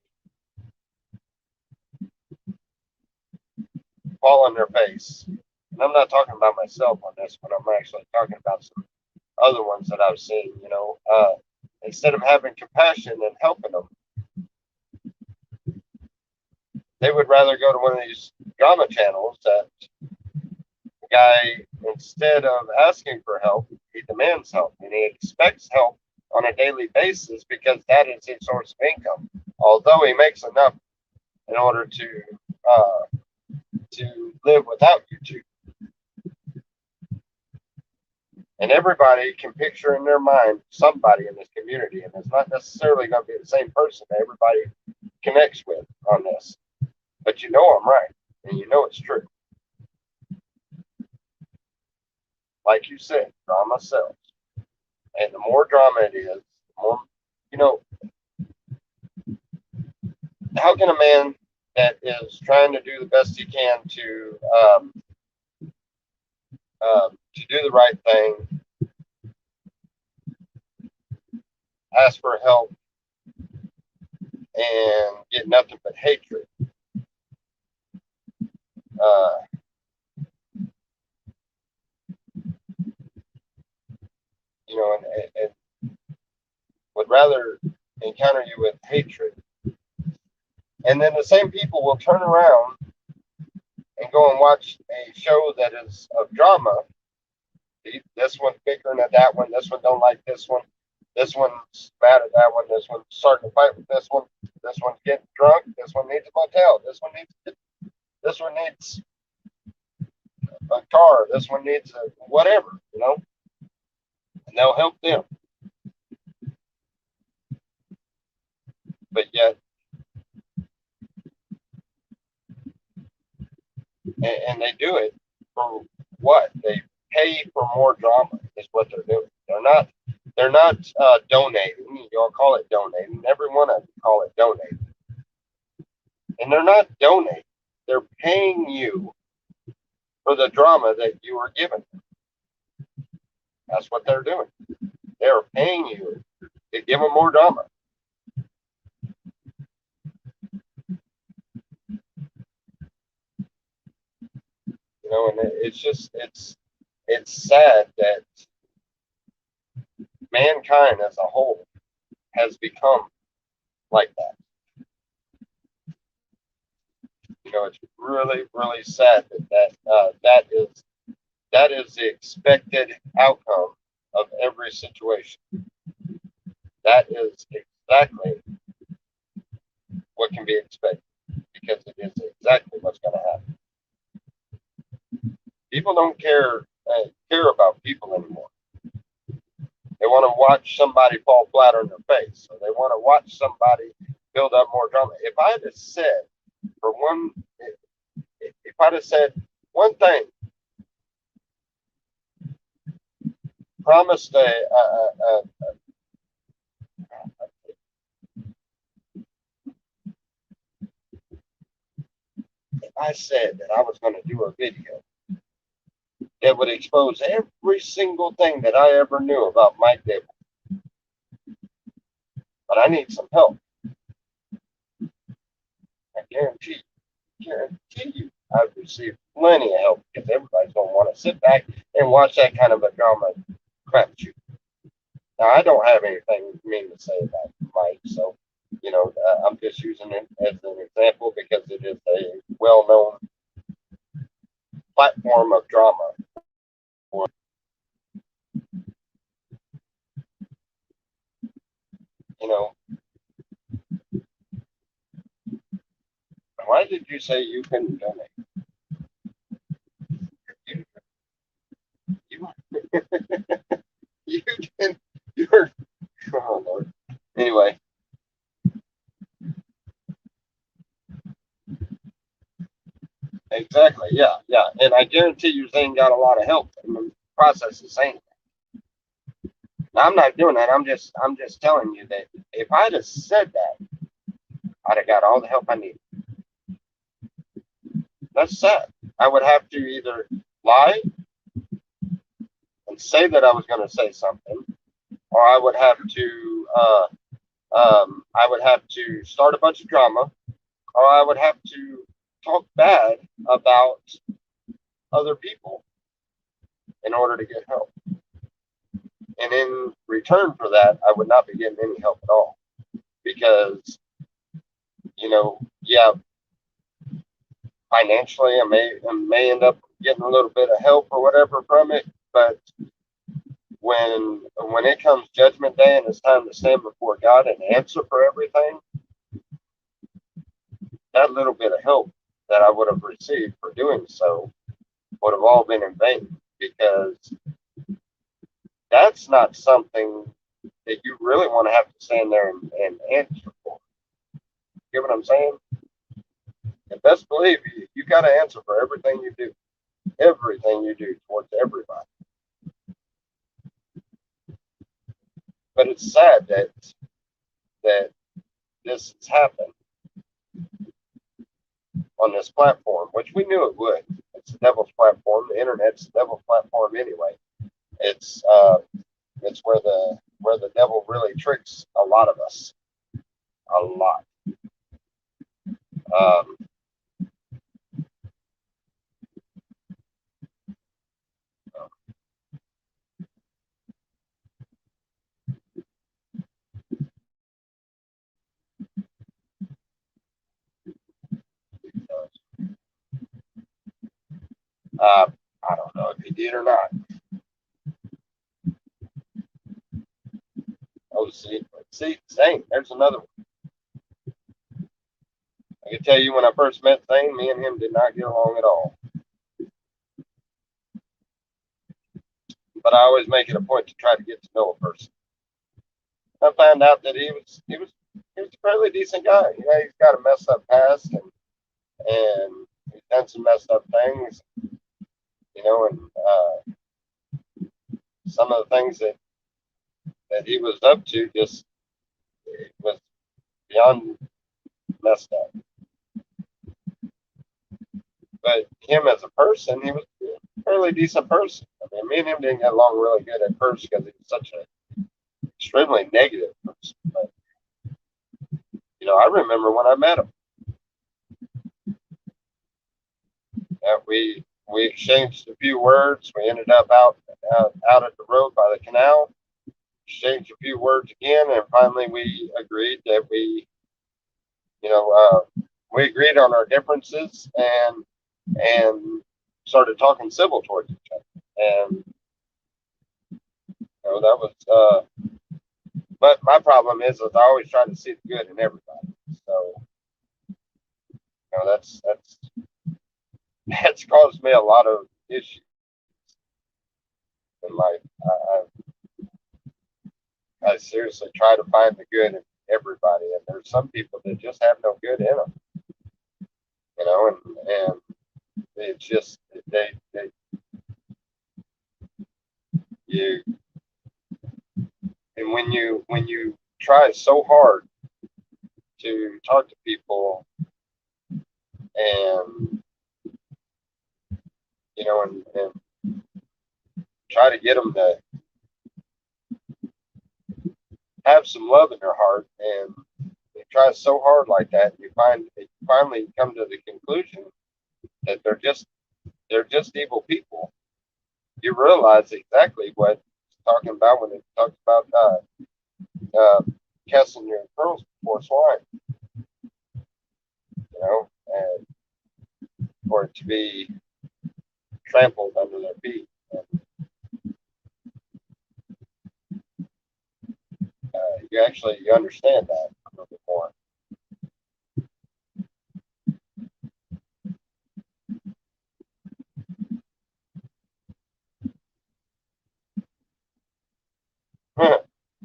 fall on their face, and I'm not talking about myself on this, but I'm actually talking about some other ones that I've seen, you know, instead of having compassion and helping them, they would rather go to one of these drama channels that the guy, instead of asking for help, he demands help and he expects help on a daily basis because that is his source of income. Although he makes enough in order to live without YouTube. And everybody can picture in their mind somebody in this community, and it's not necessarily going to be the same person that everybody connects with on this. But you know I'm right, and you know it's true. Like you said, drama sells. And the more drama it is, the more, you know, how can a man that is trying to do the best he can to do the right thing ask for help and get nothing but hatred? Uh, you know, and would rather encounter you with hatred. And then the same people will turn around and go and watch a show that is of drama. This one's bickering at that one. This one don't like this one. This one's mad at that one. This one's starting to fight with this one. This one's getting drunk. This one needs a motel. This one needs a car. This one needs a whatever, you know. And they'll help them. But yet, and they do it for what? They pay for more drama is what they're doing. They're not donating. Y'all call it donating. Every one of them call it donating. And they're not donating. They're paying you for the drama that you are given. That's what they're doing. They're paying you to give them more drama. You know, and it's sad that mankind as a whole has become like that. You know, it's really, really sad that is the expected outcome of every situation. That is exactly what can be expected because it is exactly what's going to happen. People don't care about people anymore. They want to watch somebody fall flat on their face, or they want to watch somebody build up more drama. If I had said for one, if I'd have said one thing, promised if I said that I was going to do a video that would expose every single thing that I ever knew about Mike Dibble, but I need some help. I guarantee you, I've received plenty of help because everybody's going to want to sit back and watch that kind of a drama crap shoot. Now, I don't have anything mean to say about Mike, so, you know, I'm just using it as an example because it is a well-known platform of drama. You know, why did you say you couldn't donate? You, you can, you're, oh Lord. Anyway. Exactly. Yeah. Yeah. And I guarantee you, Zane got a lot of help in the process of saying that. Now, I'm not doing that. I'm just telling you that if I'd have said that, I'd have got all the help I needed. That's sad. I would have to either lie and say that I was going to say something, or I would have to start a bunch of drama, or I would have to talk bad about other people in order to get help. And in return for that, I would not be getting any help at all because, yeah, financially I may end up getting a little bit of help or whatever from it, but when it comes judgment day and it's time to stand before God and answer for everything, that little bit of help that I would have received for doing so would have all been in vain because that's not something that you really want to have to stand there and answer for. You get what I'm saying? And best believe you got to answer for everything you do towards everybody. But it's sad that this has happened on this platform, which we knew it would. It's the devil's platform. The internet's the devil's platform anyway. It's where the devil really tricks a lot of us, a lot. Um, uh, I don't know if he did or not. Oh, see, Zane, there's another one. I can tell you when I first met Zane, me and him did not get along at all. But I always make it a point to try to get to know a person. I found out that he was a fairly decent guy. He's got a messed up past and he's done some messed up things, and some of the things that he was up to just was beyond messed up. But him as a person, he was a fairly decent person. I mean, me and him didn't get along really good at first because he was such an extremely negative person. But I remember when I met him, we exchanged a few words. We ended up out at the road by the canal. Exchanged a few words again, and finally we agreed that we agreed on our differences and started talking civil towards each other. And that was. But my problem is I always try to see the good in everybody. So that's that's caused me a lot of issues in life. I seriously try to find the good in everybody, and there's some people that just have no good in them. And it's just they you and when you try so hard to talk to people and and try to get them to have some love in their heart, and you try so hard like that, you finally come to the conclusion that they're just evil people. You realize exactly what he's talking about when he talks about uh, casting your pearls before swine, and for it to be trampled under their feet. And, you understand that a little bit more.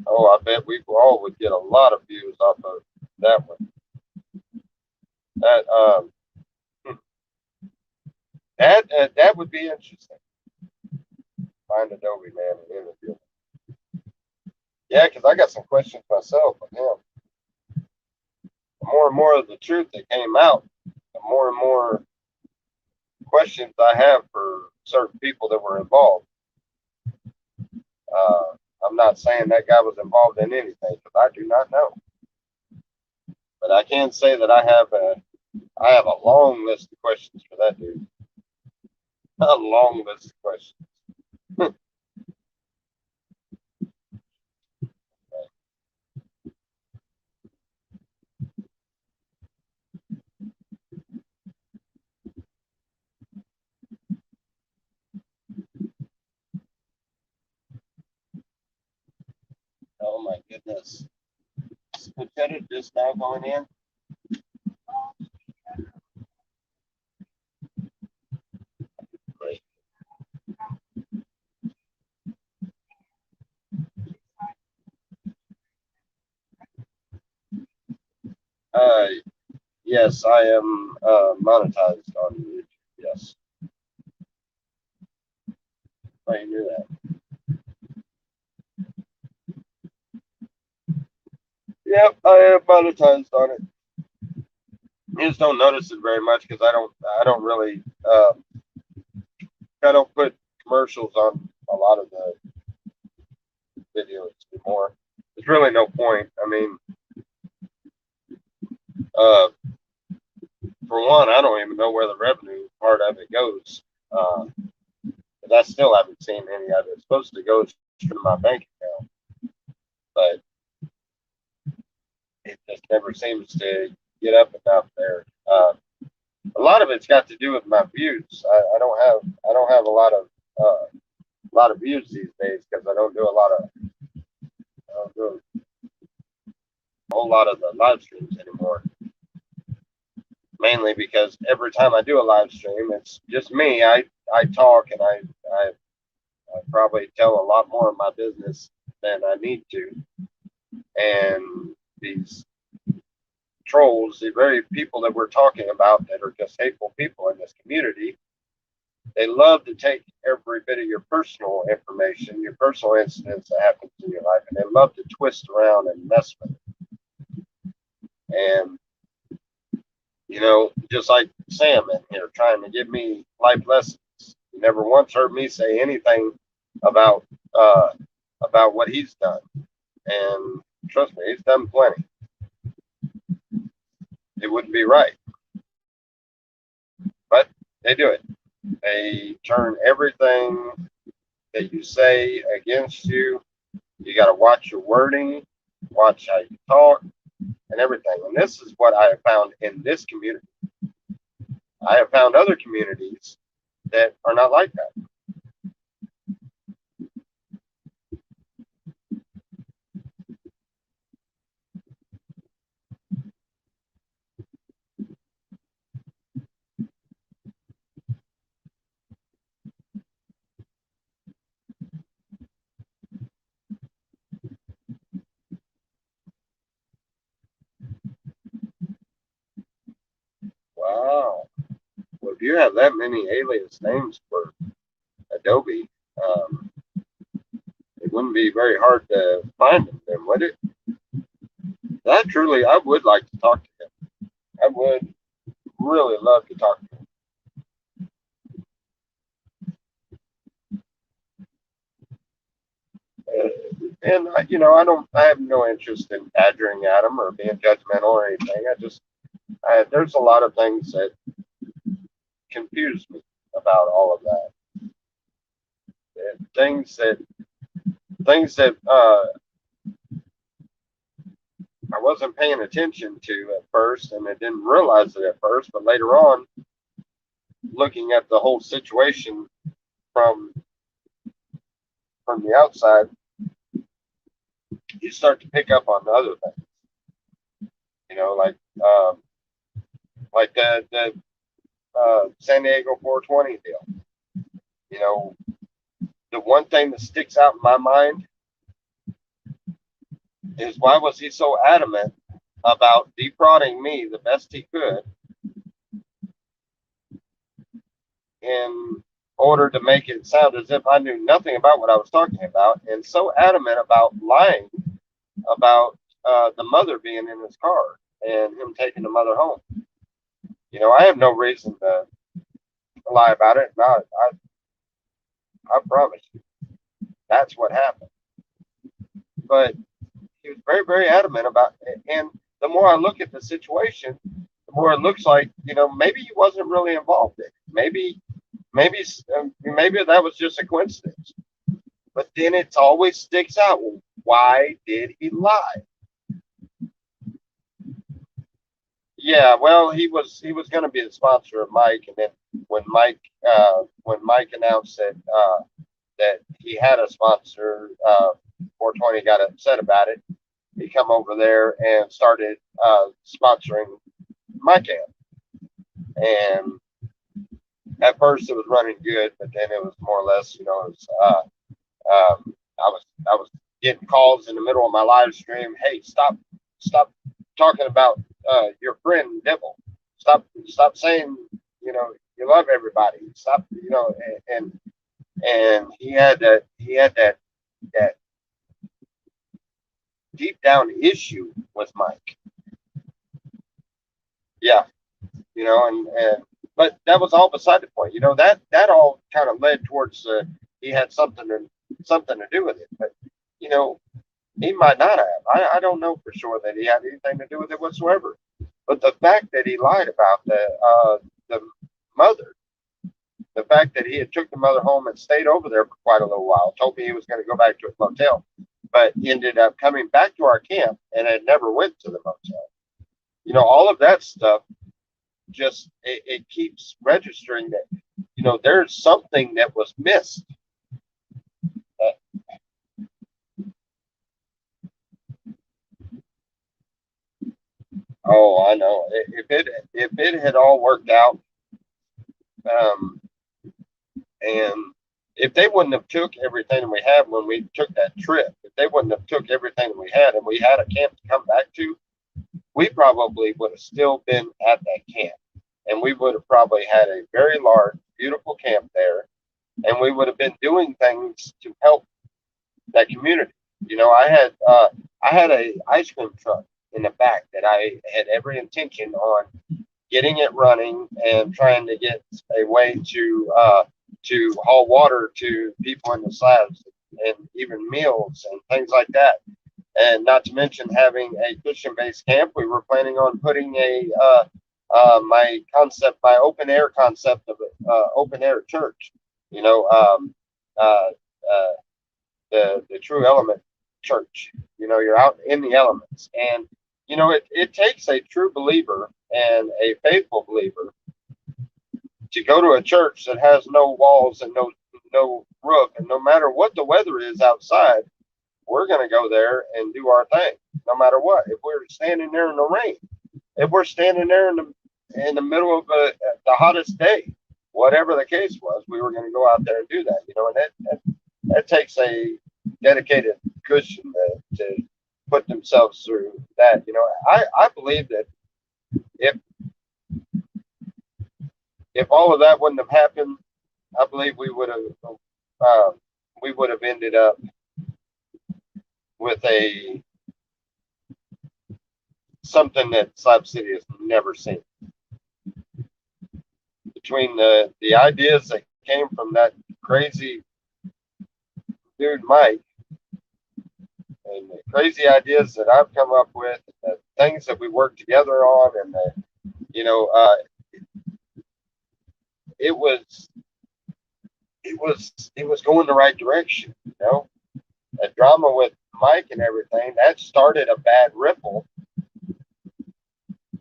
Oh, I bet we all would get a lot of views off of that one. That that would be interesting. Find Adobe man and interview. Yeah, because I got some questions myself with him. The more and more of the truth that came out, the more and more questions I have for certain people that were involved. Uh, I'm not saying that guy was involved in anything because I do not know, but I can say that I have a long list of questions for that dude. A long list of questions. Oh my goodness. Is Pachetta just now going in? Great. Uh, yes, I am monetized on YouTube. Yes, I knew that. Yep, I am monetized on it. You just don't notice it very much because I don't really, I don't put commercials on a lot of the videos anymore. There's really no point. I mean, uh, for one, I don't even know where the revenue part of it goes. But I still haven't seen any of it. It's supposed to go straight to my bank account, but it just never seems to get up enough there. A lot of it's got to do with my views. I don't have a lot of views these days because I don't do a whole lot of the live streams anymore. Mainly because every time I do a live stream, it's just me. I talk and I probably tell a lot more of my business than I need to. And these trolls, the very people that we're talking about that are just hateful people in this community, they love to take every bit of your personal information, your personal incidents that happens in your life, and they love to twist around and mess with it. And just like Sam in here trying to give me life lessons. He never once heard me say anything about uh, about what he's done. And trust me, he's done plenty. It wouldn't be right, but they do it. They turn everything that you say against you. You got to watch your wording, watch how you talk, and everything. And this is what I have found in this community. I have found other communities that are not like that. Wow. Well, if you have that many alias names for Adobe, um, it wouldn't be very hard to find them, then, would it? I would like to talk to him. I would really love to talk to him. And I have no interest in badgering at him or being judgmental or anything. There's a lot of things that confuse me about all of that. And things that I wasn't paying attention to at first, and I didn't realize it at first, but later on, looking at the whole situation from from the outside, you start to pick up on the other things. You know, like the San Diego 420 deal. You know, the one thing that sticks out in my mind is why was he so adamant about defrauding me the best he could in order to make it sound as if I knew nothing about what I was talking about, and so adamant about lying about the mother being in his car and him taking the mother home. I have no reason to lie about it. I promise you, that's what happened. But he was very, very adamant about it. And the more I look at the situation, the more it looks like, maybe he wasn't really involved in it. Maybe that was just a coincidence. But then it always sticks out. Why did he lie? Yeah, well, he was going to be the sponsor of Mike, and then when Mike announced that he had a sponsor, 420 got upset about it. He come over there and started sponsoring my camp, and at first it was running good, but then it was more or less, it was, I was getting calls in the middle of my live stream. Hey, stop talking about your friend Dibble. Stop saying you love everybody. Stop, and he had that deep down issue with Mike. Yeah, and but that was all beside the point. That all kind of led towards he had something to do with it. But you know, he might not have. I don't know for sure that he had anything to do with it whatsoever. But the fact that he lied about the mother, the fact that he had took the mother home and stayed over there for quite a little while, told me he was going to go back to his motel, but ended up coming back to our camp and had never went to the motel. All of that stuff just it keeps registering that there's something that was missed. Uh, oh, I know. If it had all worked out, um, and if they wouldn't have took everything we had when we took that trip, if they wouldn't have took everything we had and we had a camp to come back to, we probably would have still been at that camp, and we would have probably had a very large, beautiful camp there, and we would have been doing things to help that community. I had a ice cream truck in the back that I had every intention on getting it running and trying to get a way to haul water to people in the slabs and even meals and things like that. And not to mention having a Christian based camp, we were planning on putting my open air concept of open air church. You know, uh, uh, the True Element Church. You're out in the elements, and it takes a true believer and a faithful believer to go to a church that has no walls and no roof, and no matter what the weather is outside, we're going to go there and do our thing, no matter what. If we're standing there in the rain, if we're standing there in the middle of the hottest day, whatever the case was, we were going to go out there and do that. And that takes a dedicated Christian to put themselves through that. I believe that if if all of that wouldn't have happened, I believe uh, we would have ended up with a something that Slab City has never seen. Between the ideas that came from that crazy dude Mike and the crazy ideas that I've come up with, the things that we worked together on, and it was it was going the right direction. That drama with Mike and everything that started a bad ripple,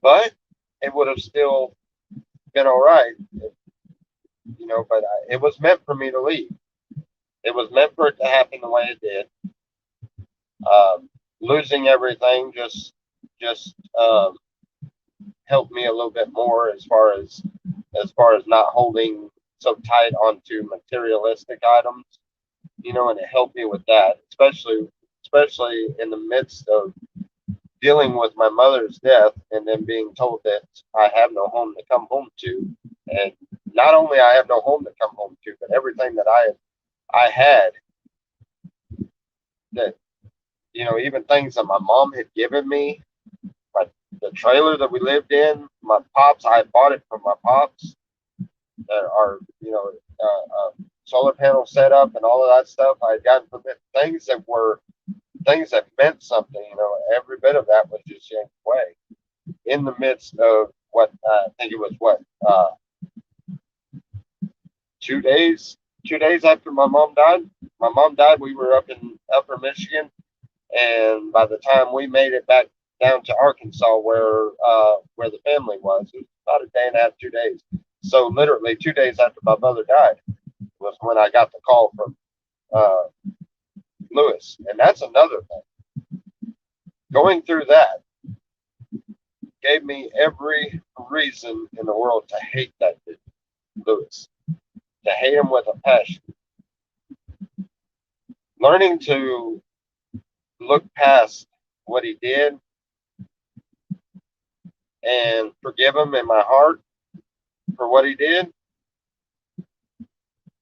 but it would have still been all right. But it was meant for me to leave. It was meant for it to happen the way it did. Losing everything just helped me a little bit more as far as not holding so tight onto materialistic items, and it helped me with that, especially in the midst of dealing with my mother's death and then being told that I have no home to come home to, and not only I have no home to come home to, but everything that I had that even things that my mom had given me, like the trailer that we lived in, my pops, I had bought it from my pops, that are, solar panel setup and all of that stuff. I had gotten from it, things that meant something, every bit of that was just yanked away in the midst of what I think it was, 2 days after my mom died. My mom died. We were up in Upper Michigan, and by the time we made it back down to Arkansas, where the family was, it was about a day and a half, 2 days. So literally 2 days after my mother died was when I got the call from uh, Lewis, and that's another thing. Going through that gave me every reason in the world to hate that dude, Lewis, to hate him with a passion. Learning to look past what he did and forgive him in my heart for what he did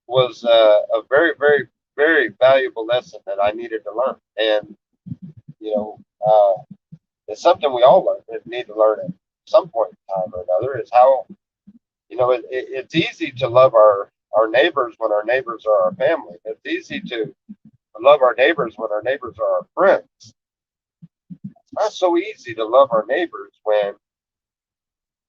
was a very, very, very valuable lesson that I needed to learn. And, you know, uh, it's something we all need to learn at some point in time or another, is how, it's easy to love our neighbors when our neighbors are our family. It's easy to love our neighbors when our neighbors are our friends. It's not so easy to love our neighbors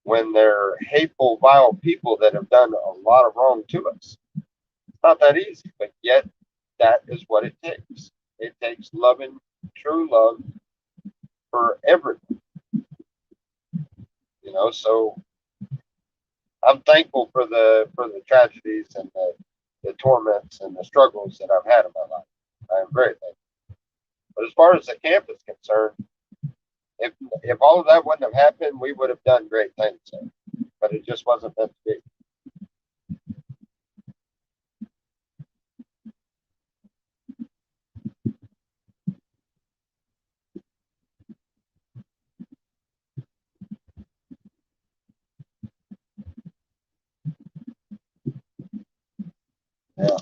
when they're hateful, vile people that have done a lot of wrong to us. It's not that easy, but yet that is what it takes. It takes loving, true love for everyone. So I'm thankful for the tragedies and the torments and the struggles that I've had in my life. I am very thankful. But as far as the camp is concerned, if all of that wouldn't have happened, we would have done great things there. But it just wasn't meant to be. Yeah.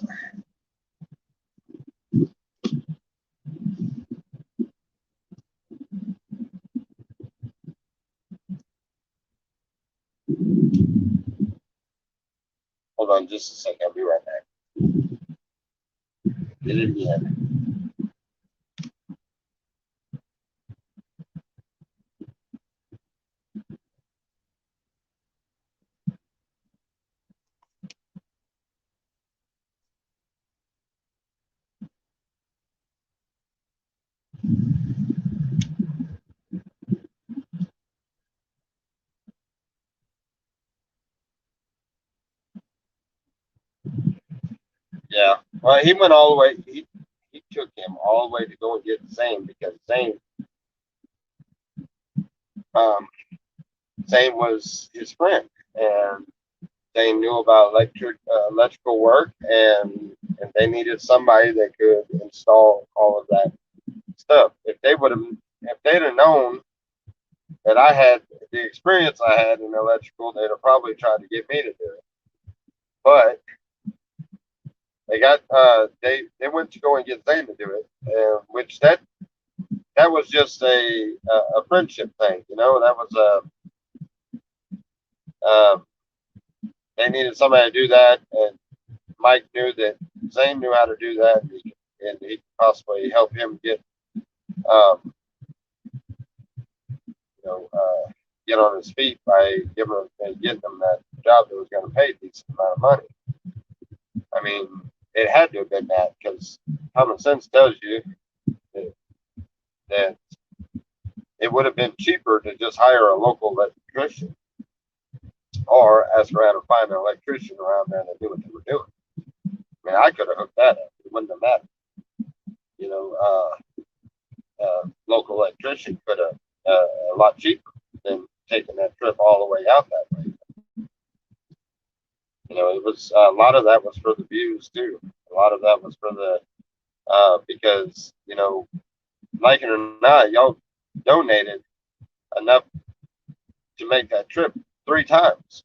Hold on just a second. I'll be right back. Did it again. Yeah. Well, he went all the way. He took him all the way to go and get Zane, because um, Zane was his friend, and they knew about electrical work, and they needed somebody that could install all of that stuff. If they'd have known that I had the experience I had in electrical, they'd have probably tried to get me to do it. But they went to go and get Zane to do it, which that was just a friendship thing, That was uh, they needed somebody to do that, and Mike knew that Zane knew how to do that, and he could possibly help him um, get on his feet by getting him that job that was going to pay a decent amount of money. I mean, it had to have been that, because common sense tells you that it would have been cheaper to just hire a local electrician, or ask around to find an electrician around there that knew what they were doing. I mean, I could have hooked that up. It wouldn't have mattered. Local electrician could have a lot cheaper than taking that trip all the way out that way. It was a lot of that was for the views too. A lot of that was for the because like it or not, y'all donated enough to make that trip 3 times,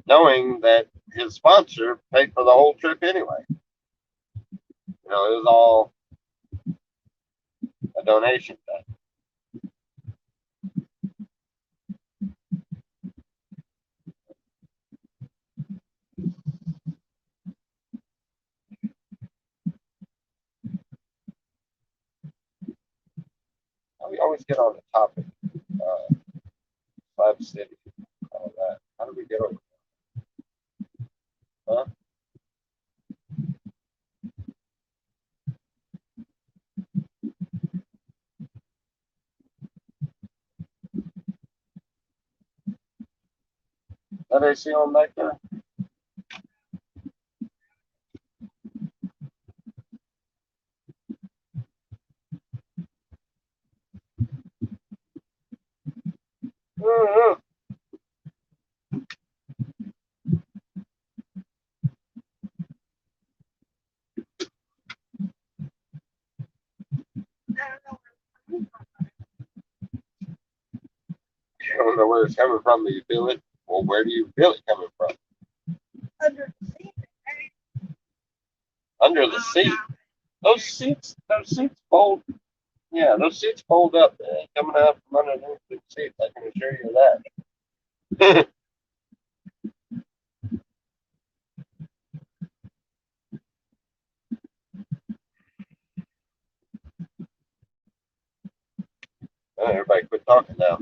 knowing that his sponsor paid for the whole trip anyway. It was all a donation thing. We always get on the topic, Slab City, all that. How do we get over? Huh? That AC on back there? Mm-hmm. You don't know where it's coming from, do you feel it? Well, where do you feel it coming from? Under the seat. Under the seat. Those seats fold. Yeah, those seats fold up. Coming out from underneath the seats, I can assure you that. Everybody quit talking now.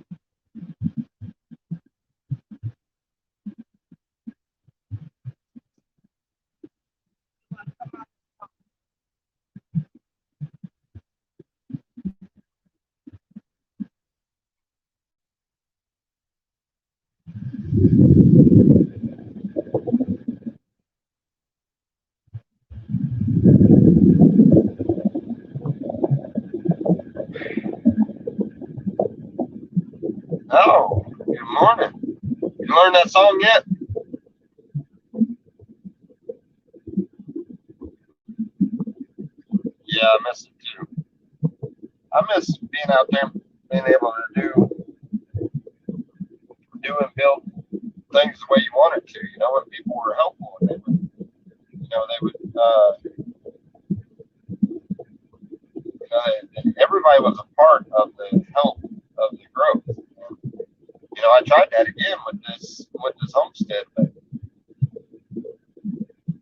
Oh, good morning. You learned that song yet? Yeah, I miss it too. I miss being out there, being able to do and build things the way you wanted to. You know, when people were helpful, and they would, everybody was a part of the help of the growth. You know, I tried that again with this homestead, but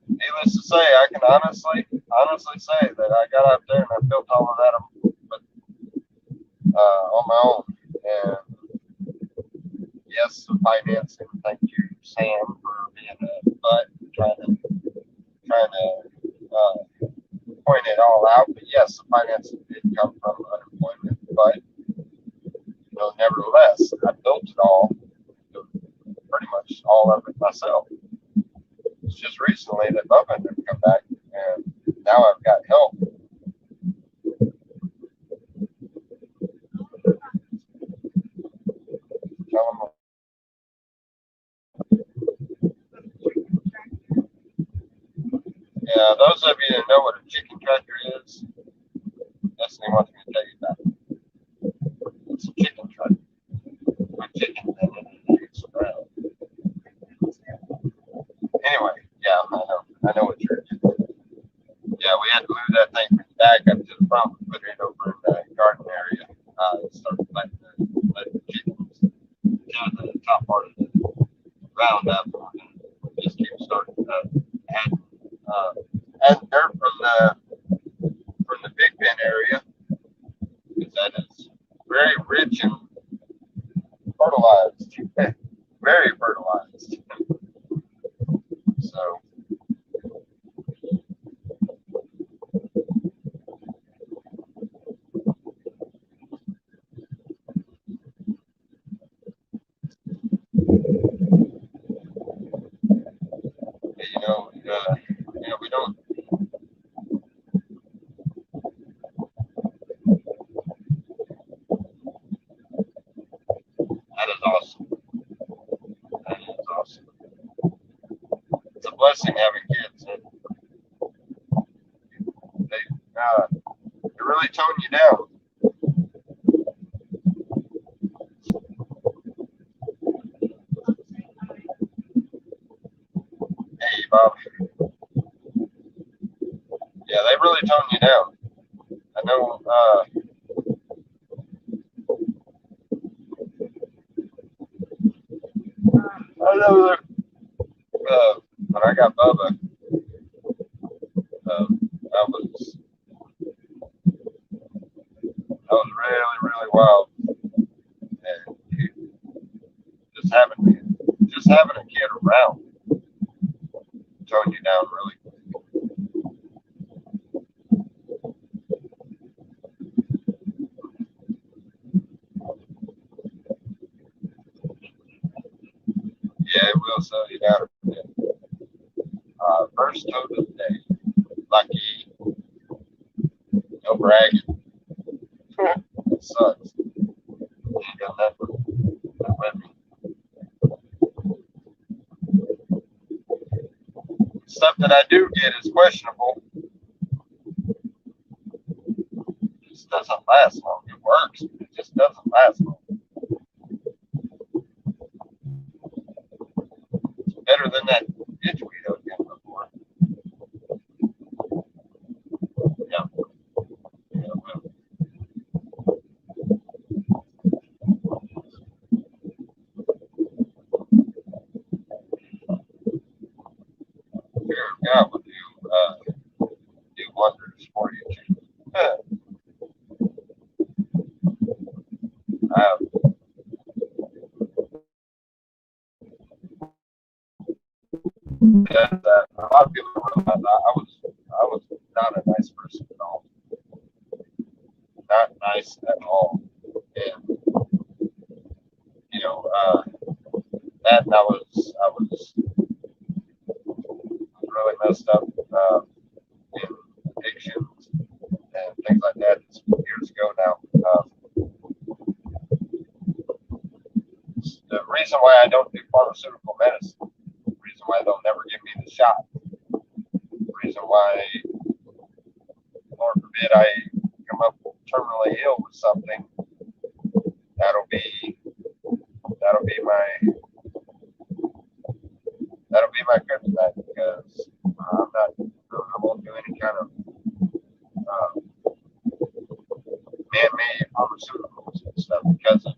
needless to say, I can honestly say that I got out there and I built all of that on my own. And yes, the financing. Thank you, Sam, for being a butt, trying to point it all out. But yes, the financing did come from unemployment. But nevertheless, I built it all, pretty much all of it myself. It's just recently that Bubba didn't come back, and now I've got help. Tell them, yeah, those of you that know what a chicken tractor is, Destiny wants me to tell you about it. It's a chicken tractor. My chicken thing and it's around. Anyway, yeah, I know what you're doing. Yeah, we had to move that thing back up to the front, put it over in the garden area, start letting the chickens down the top part of the round up, and just keep starting to add dirt from the big pen area, because that is very rich and fertilized, very fertilized. So we don't. That is awesome. That is awesome. It's a blessing having kids. They're really toning you down. Hey, Bob. Yeah, they really tone you down. I know. know, when I got Bubba, that was really, really wild. And just having a kid around tone you down really. Yeah, it will slow you down a bit. First tote of the day. Lucky. No bragging. It sucks. You got nothing with me. Stuff that I do get is questionable. It just doesn't last long. It works, but it just doesn't last long. It's better than that ditchweed I was getting before. Yeah. Yeah, well, God will do wonders for you too. I that a lot of people don't realize I was not a nice person at all. Not nice at all. And that I was really messed up in addictions and things like that. It's years ago now. The reason why I don't do pharmaceutical medicine, the reason why they'll never give me the shot, the reason why, Lord forbid, I come up terminally ill with something, that'll be that'll be my that'll be my kryptonite because I won't do any kind of man-made pharmaceuticals and stuff because of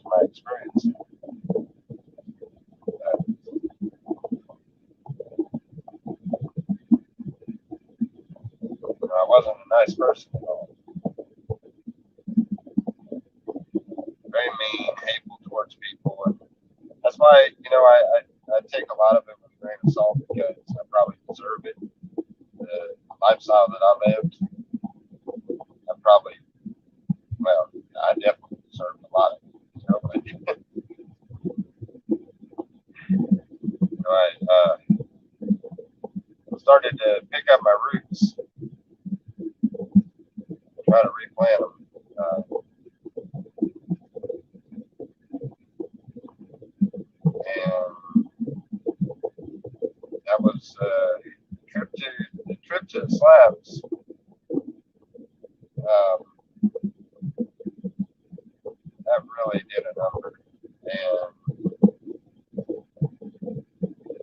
my experience. I wasn't a nice person at all. Very mean, hateful towards people, and that's why I take a lot of it with a grain of salt because I probably deserve it. The lifestyle that I lived, I probably, well, I definitely deserved a lot of it. But I started to pick up my roots, try to replant them. And that was the trip to the slabs. That really did a number.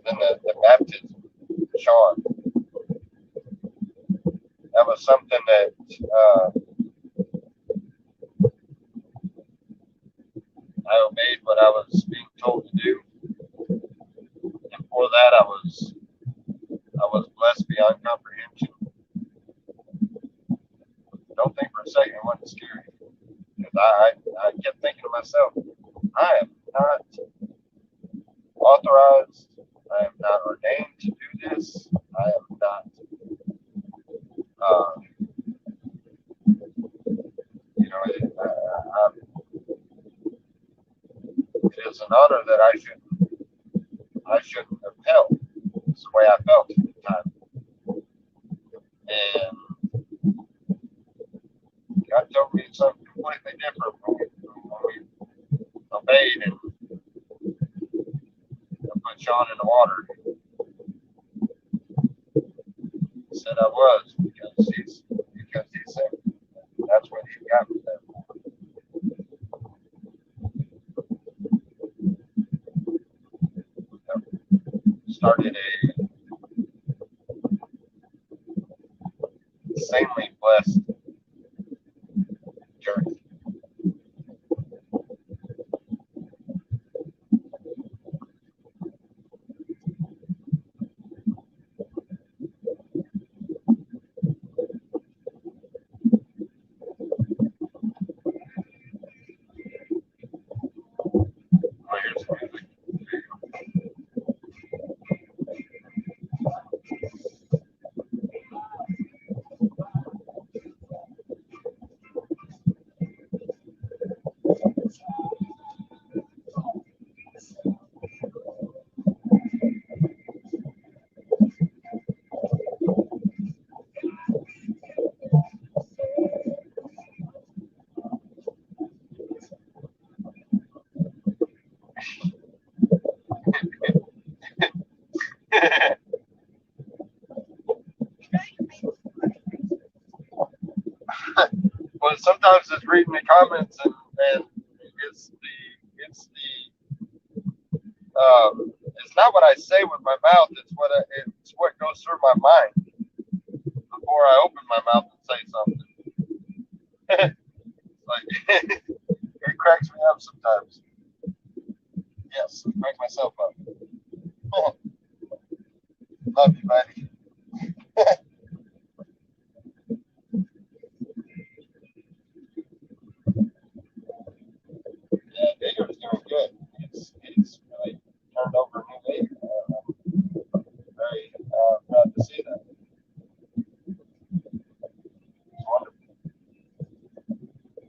And then the baptism, Sean, that was something that I obeyed what I was being told to do. And for that, I was blessed beyond comprehension. Don't think for a second it wasn't scary. Because I kept thinking to myself, I am not authorized. I am not ordained to do this. I am not, uh, it is an honor that I shouldn't have held. It's the way I felt at the time. And God told me something completely different when we obeyed and put Sean in the water. He said I was because he said that's what he got me there. Started a insanely blessed journey. but sometimes it's reading the comments and it's not what I say with my mouth. It's what goes through my mind before I open my mouth and say something. Like it cracks me up sometimes. Yes, I crack myself up. Love you, buddy. Yeah, Digger's doing good. He's really turned over a new leaf. I'm very proud to see that. It's wonderful.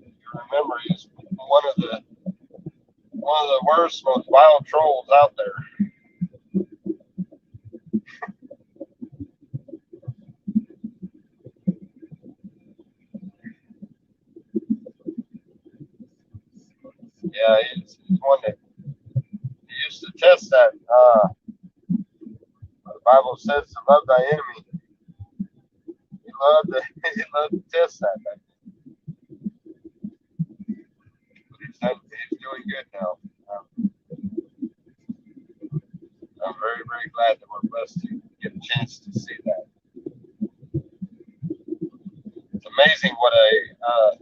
You remember he's one of the worst, most vile trolls out there. Yeah, he's one that he used to test that. The Bible says to love thy enemy. He loved to test that. But he's doing good now. Um, I'm very, very glad that we're blessed to get a chance to see that. It's amazing what a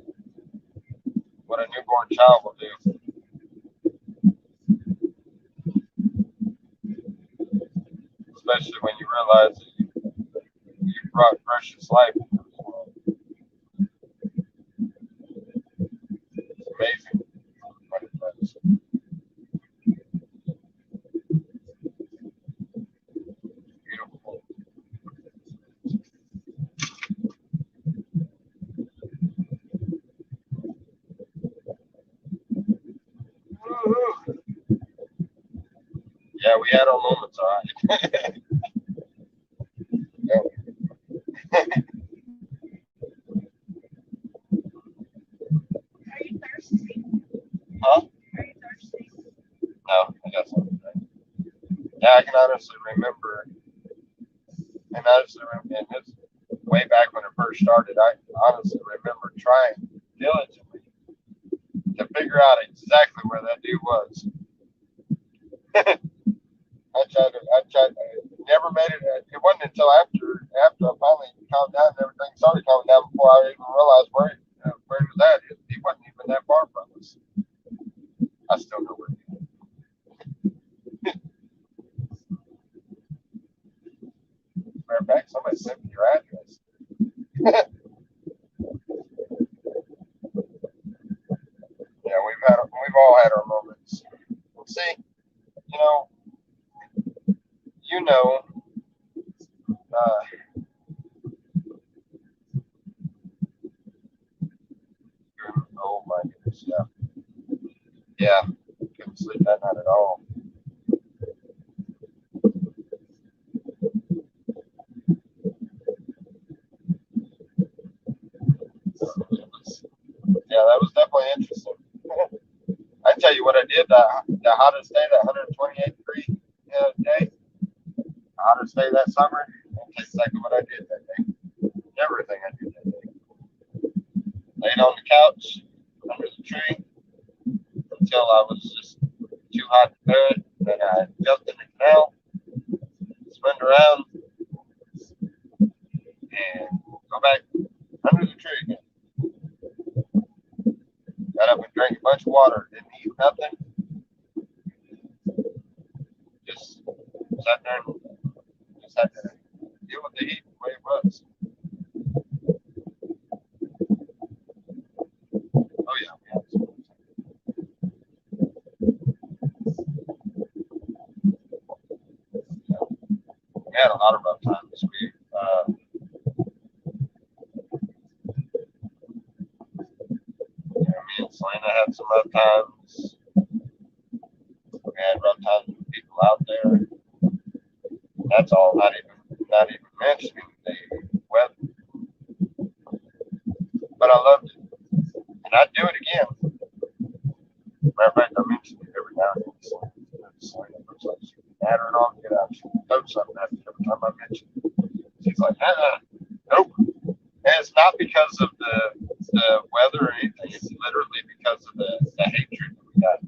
newborn child will do, especially when you realize that you brought precious life into this world. It's amazing what it does. Beautiful. Woo-hoo. Yeah, we had our moments, all right. Yeah. Are you thirsty? Huh? Are you thirsty? No, I got something. Yeah, I can honestly remember, and this way back when it first started, I honestly remember trying diligently to figure out exactly where that dude was. Never made it. It wasn't until after I finally calmed down and everything started calming down before I even realized where he was at. He wasn't even that far from us. I still know where he is. Matter of fact, somebody sent me your address. Yeah, we've all had our moments. See, you know, you know, uh, oh my goodness, yeah, yeah, couldn't sleep that night at all. Yeah, that was definitely interesting. I tell you what I did. The hottest day, that 128-degree day, the hottest day that summer. I'll tell you exactly what I did that day. Everything I did that day. Laid on the couch under the tree until I was just too hot to do it. Then I jumped in the canal, spun around, and go back under the tree again. Got up and drank a bunch of water. Didn't eat nothing. Just sat there and just had to deal with the heat the way it was. Oh yeah, we had a lot of rough times. Me and Selena had some rough times. We had rough times with people out there. That's all. Not even mentioning the weather. But I loved it, and I'd do it again. Matter of fact, I mention it every now and then. Selena looks like she's nattering on to get out. She knows something after every time I mention it. She's like, nope. And it's not because of the weather or anything. It's literally because of the hatred that we got.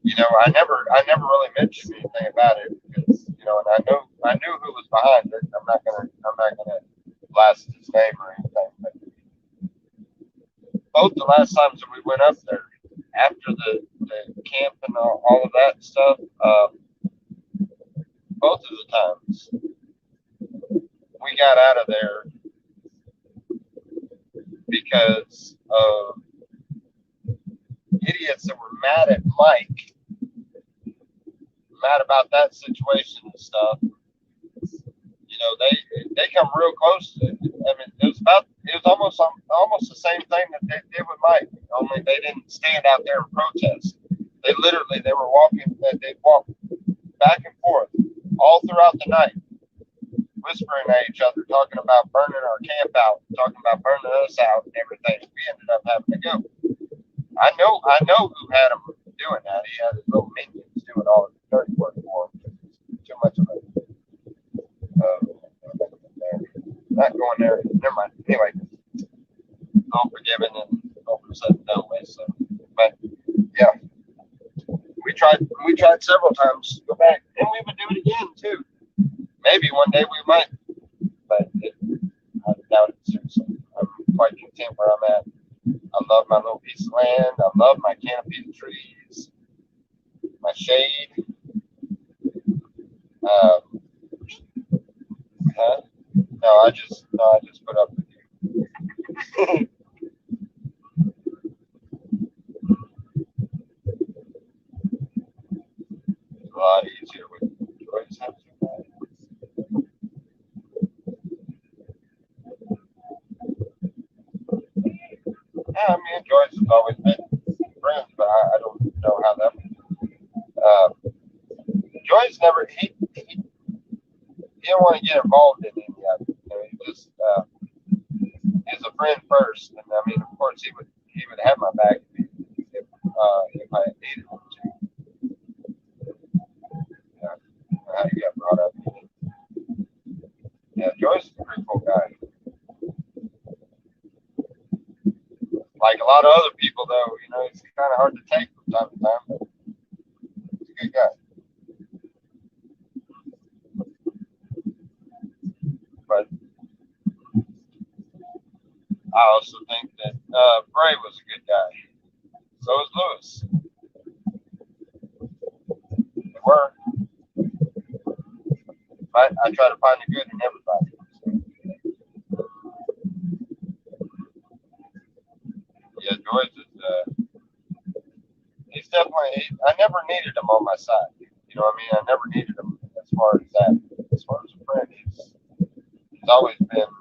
You know, I never really mentioned anything about it because, you know, and I knew who was behind it. I'm not gonna blast his name or anything. But both the last times that we went up there, after the camp and all of that stuff, both of the times we got out of there because of idiots that were mad at Mike, mad about that situation and stuff. You know, they come real close to it. I mean, it was almost the same thing that they did with Mike. Only they didn't stand out there and protest. They were walking. They walked back and forth all throughout the night, whispering at each other, talking about burning our camp out, talking about burning us out and everything. We ended up having to go. I know who had him doing that. He had his little minions doing all the dirty work for him. Too much of a not going there. Never mind. Anyway, all forgiven and over said done with. So, but yeah, we tried several times to go back, and we would do it again too. Maybe one day we might, but I doubt it seriously. I'm quite content where I'm at. I love my little piece of land. I love my canopy of trees, my shade. Um, huh? I just put up with you. It's a lot easier with Joyce. Yeah, me and Joyce have always been friends, but I don't know how that. Joyce never he didn't want to get involved in any of it. You know, he just is a friend first, and I mean, of course, he would have my back if I needed him to. How you got brought up. Yeah, Joyce is a pretty cool guy. Like a lot of other people, though, you know, he's kind of hard to take from time to time, but he's a good guy. But I also think that Bray was a good guy. So was Lewis. They were. But I try to find the good in everybody. So, yeah, Joyce is. He's definitely. I never needed him on my side. You know what I mean? I never needed him as far as that. As far as a friend, he's always been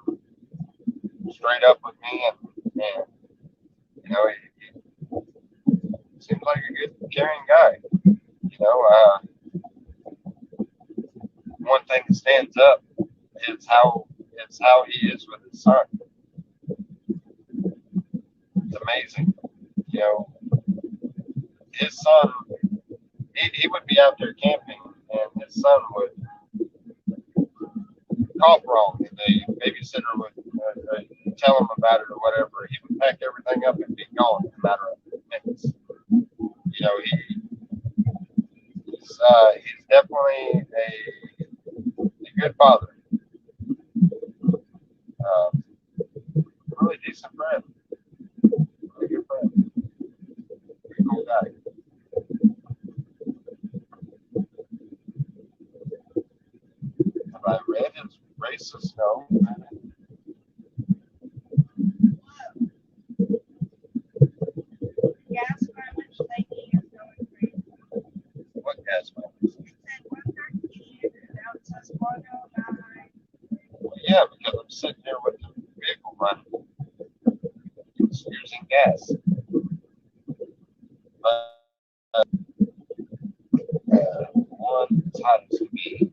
straight up with me, and you know, he seems like a good, caring guy. You know, one thing that stands up is how he is with his son. It's amazing. You know, his son, he would be out there camping, and his son would cough wrong, and the babysitter would tell him about it or whatever. He would pack everything up and be gone in a matter of minutes. You know, he's definitely a good father. Um, really decent friend. Really good friend. Pretty cool guy. Have I read his racist? No. Gas mileage lately is going crazy. What gas mileage? It said 113, and now it says 109. Well, yeah, because I'm sitting there with the vehicle running. It's using gas. But one, it's hot as can be.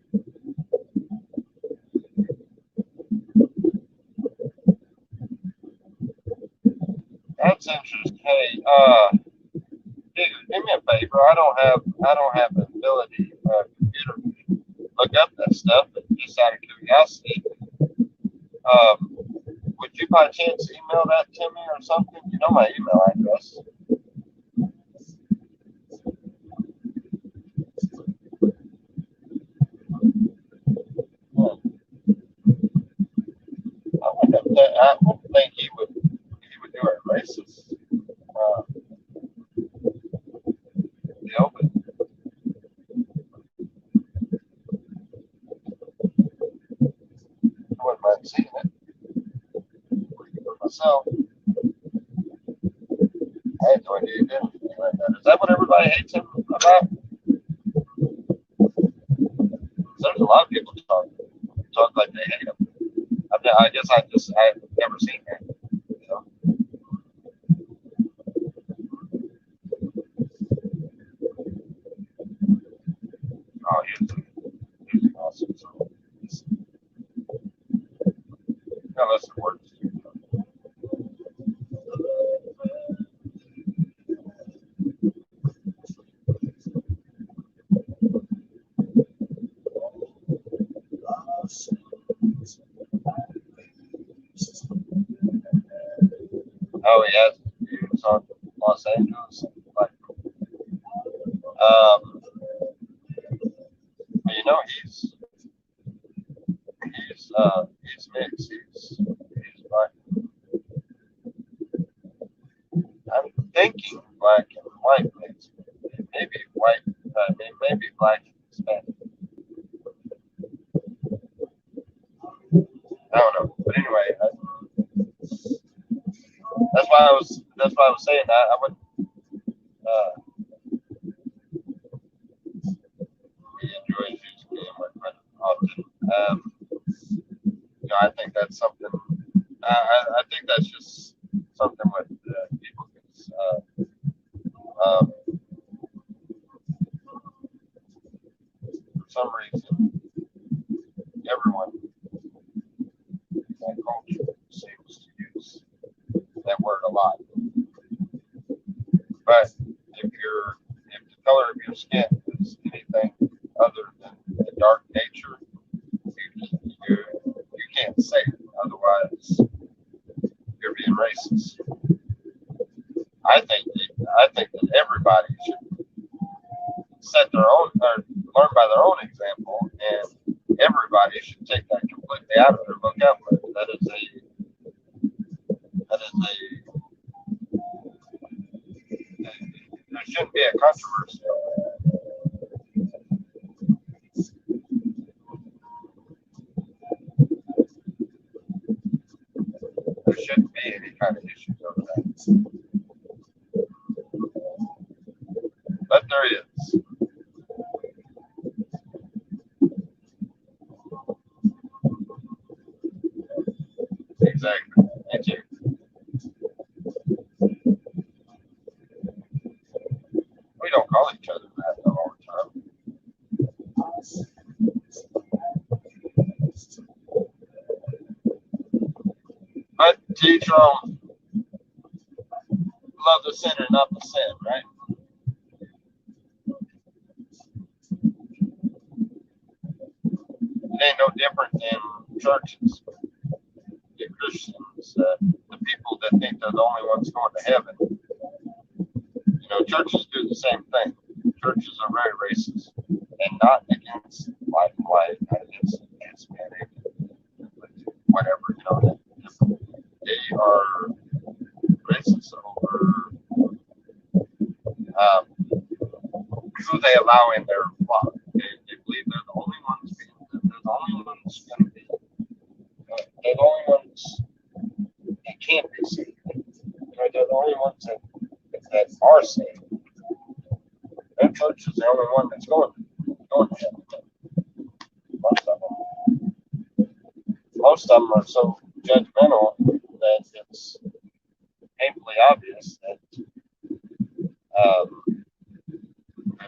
That's interesting. Hey, dude, do me a favor. I don't have the ability computer to look up that stuff, but just out of curiosity, um, would Would you by chance email that to me or something? You know my email address. I wouldn't think he would do it racist. Uh, but I wouldn't mind seeing it for myself. I had no idea he did anything like that. Is that what everybody hates him about? There's a lot of people talk like they hate him. I guess I've never seen that. You know? Oh, he was awesome. So now listen, words. Oh, he has. He was on Los Angeles. Like, but you know, he's mixed. He's black. I'm thinking black and white mixed. Maybe white. Maybe black and Hispanic. I don't know. But anyway, that's why I was saying I would. Uh, he enjoys using me and my friend often. I think that's something. I think that's just something with people. Um, for some reason, everyone in that culture seems to use that word a lot. But if the color of your skin is anything other than a dark nature, you can't say it. Otherwise, you're being racist. I think that everybody should set their own or learn by their own example, and everybody should take that completely out of their vocabulary. That is a there shouldn't be a controversy. There shouldn't be any kind of issues over that. But there is. Exactly. Me too. We don't call each other that all the time. But teach your own. Love the sinner, not the sin, right? It ain't no different than churches. The Christians, the people that think they're the only ones going to heaven. Churches do the same thing. Churches are very racist and not against black and white, not against Hispanic, whatever. They are racist over um, who they allow in their flock. They believe they're the only ones going to be. They're the only ones that can't be saved. They're the only ones that are saved. Their church is the only one that's going to heaven. Most of them. Most of them are so judgmental that it's painfully obvious that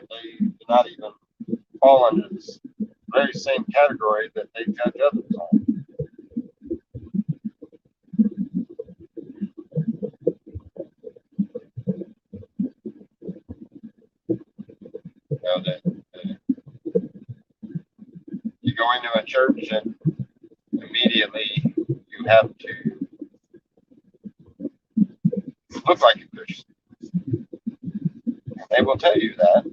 they do not even fall under this very same category that they judge others on. That you go into a church and immediately you have to look like a Christian. They will tell you that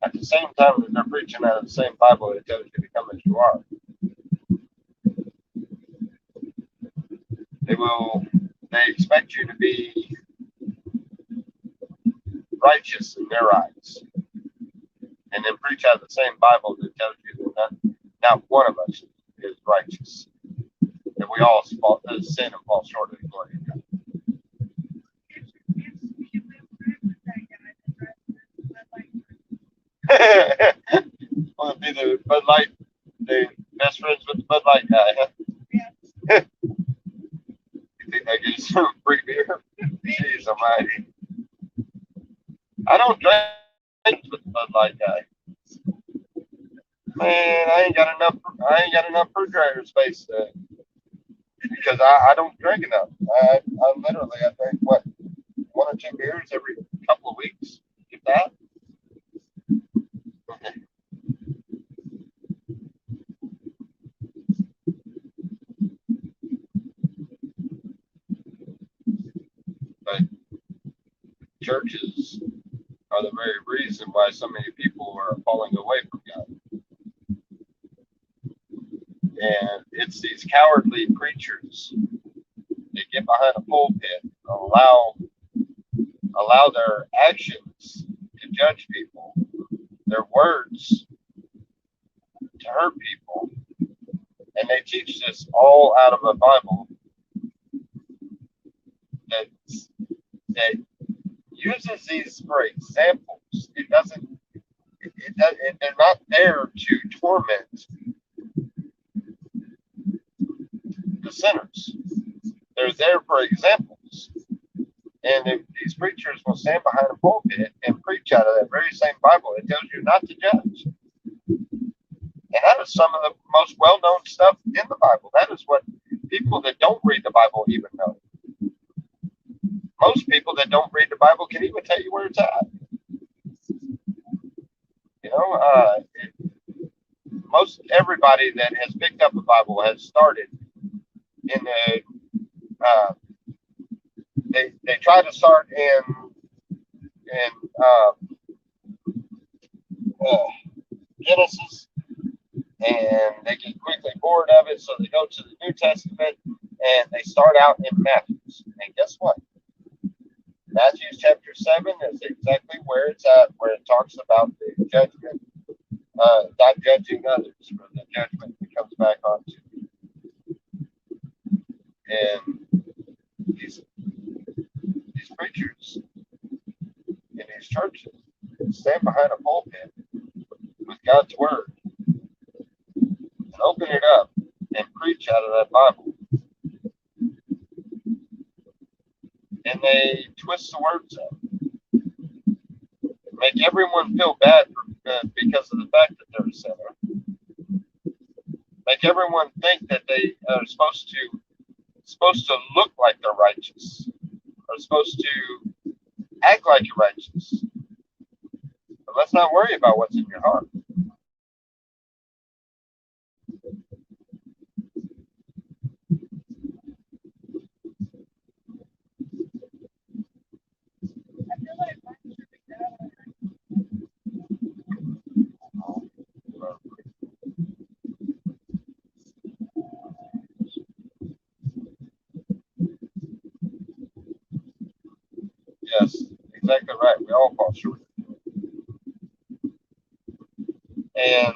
at the same time that they're preaching out of the same Bible that tells you to become as you are. They expect you to be righteous in their eyes, and then preach out of the same Bible that tells you that not one of us is righteous, that we all sin and fall short of the glory of God. Will it be the Bud Light, the best friends with the Bud Light guy, huh? Yeah. You think they get some free beer? Jeez almighty. I don't drink with the Bud Light guy. Man, I ain't got enough refrigerator space because I don't drink enough. I literally I drink what 1 or 2 beers every couple of weeks, if that. But churches are the very reason why so many people are falling away from God. And it's these cowardly preachers that get behind a pulpit, allow their actions to judge people, their words to hurt people, and they teach this all out of a Bible that that uses these for examples. It doesn't. They're not there to torment the sinners. They're there for examples. And if these preachers will stand behind a pulpit and preach out of that very same Bible, it tells you not to judge. And that is some of the most well-known stuff in the Bible. That is what people that don't read the Bible even know. Most people that don't read the Bible can even tell you where it's at. You know, most everybody that has picked up the Bible has started in the. They try to start in Genesis, and they get quickly bored of it, so they go to the New Testament and they start out in Matthew's. And guess what? Matthew chapter 7 is exactly where it's at, where it talks about the judgment, not judging others, for the judgment that comes back onto you. And these preachers in these churches stand behind a pulpit with God's word and open it up and preach out of that Bible. And they twist the words up, make everyone feel bad because of the fact that they're a sinner. Make everyone think that they are supposed to look like they're righteous, are supposed to act like you're righteous. But let's not worry about what's in your heart. Yes, exactly right. We all fall short. And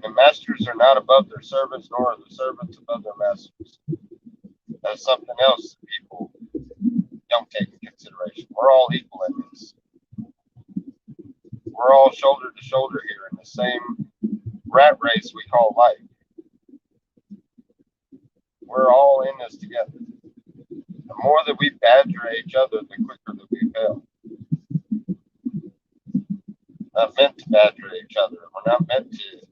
the masters are not above their servants, nor are the servants above their masters. That's something else that people don't take into consideration. We're all equal in this. We're all shoulder to shoulder here in the same rat race we call life. We're all in this together. The more that we badger each other, the quicker that we fail. Not meant to badger each other. We're not meant to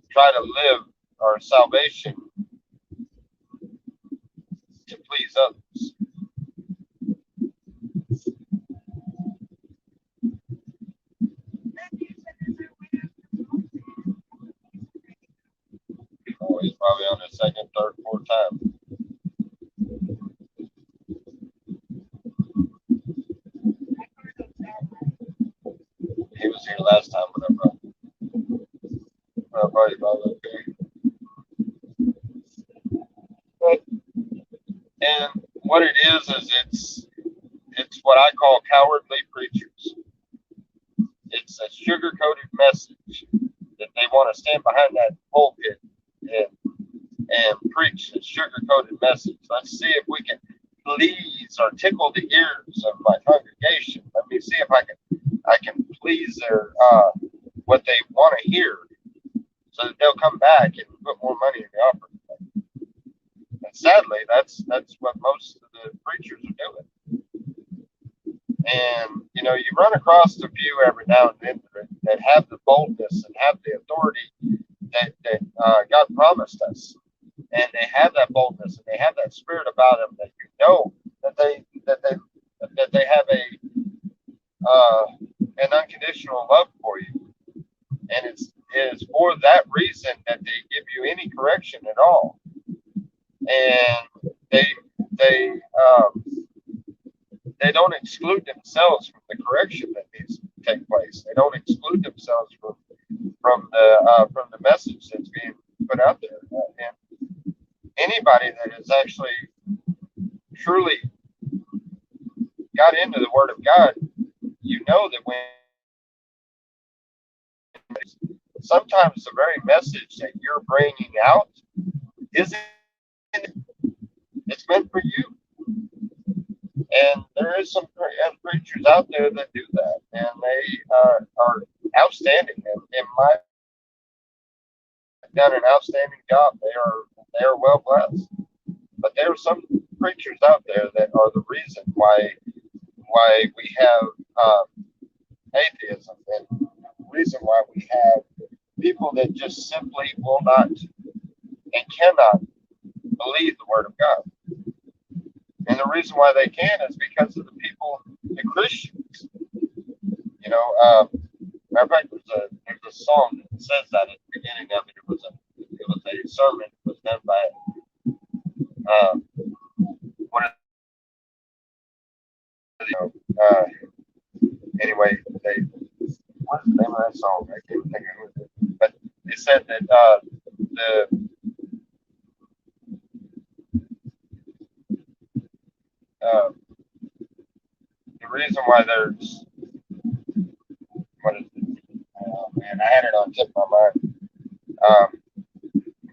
try to live our salvation to please others. more time. He was here last time when I brought him out. Okay. But, and what it is it's what I call cowardly preachers. It's a sugar-coated message that they want to stand behind that pulpit and preach a sugar-coated message. Let's see if we can please or tickle the ears of my congregation. Let me see if I can please their what they want to hear, so that they'll come back and put more money in the offering plate. And sadly, that's what most of the preachers are doing. And you run across a few every now and then that have the boldness and have the authority that God promised us, and they have that boldness and they have that spirit about them that that they have an unconditional love for you, and it is for that reason that they give you any correction at all, and they don't exclude themselves from the correction that needs to take place. They don't exclude themselves from the message that's being put out there. And anybody that has actually truly got into the Word of God, that when sometimes the very message that you're bringing out isn't, it's meant for you. And there is some preachers out there that do that, and they are outstanding. And in my done an outstanding job. They are well blessed. But there are some preachers out there that are the reason why we have atheism, and the reason why we have people that just simply will not and cannot believe the Word of God. And the reason why they can is because of the Christians. Matter of fact, there's a song that says that at the beginning of it. It was a sermon. It was done by one of anyway, what's the name of that song? I can't think of it. But they said that the reason why there's what is it? Oh man, I had it on tip of my mind.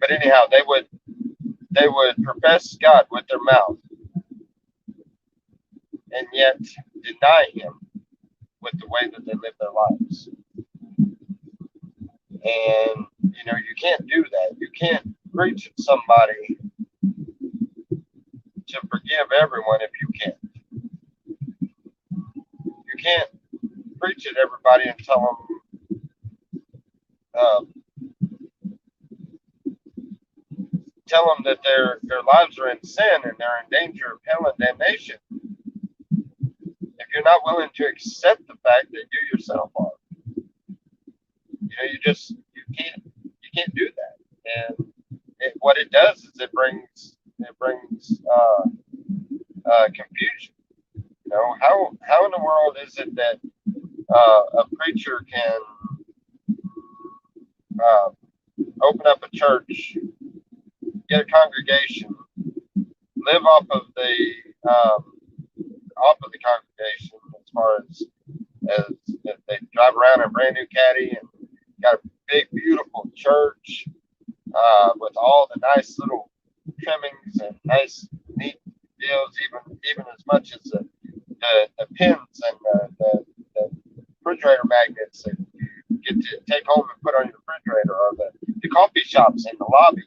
But anyhow, they would profess God with their mouth and yet deny Him with the way that they live their lives. And you can't do that. You can't preach at somebody to forgive everyone if you can't. You can't preach at everybody and tell them that their lives are in sin and they're in danger of hell and damnation if you're not willing to accept the fact that you yourself are. You can't do that. And what it does is it brings confusion. How in the world is it that a preacher can open up a church, get a congregation, live off of the congregation, as far as they drive around in a brand new caddy and got a big beautiful church with all the nice little trimmings and nice neat deals, even as much as the pins and the refrigerator magnets that you get to take home and put on your refrigerator, or the coffee shops in the lobby,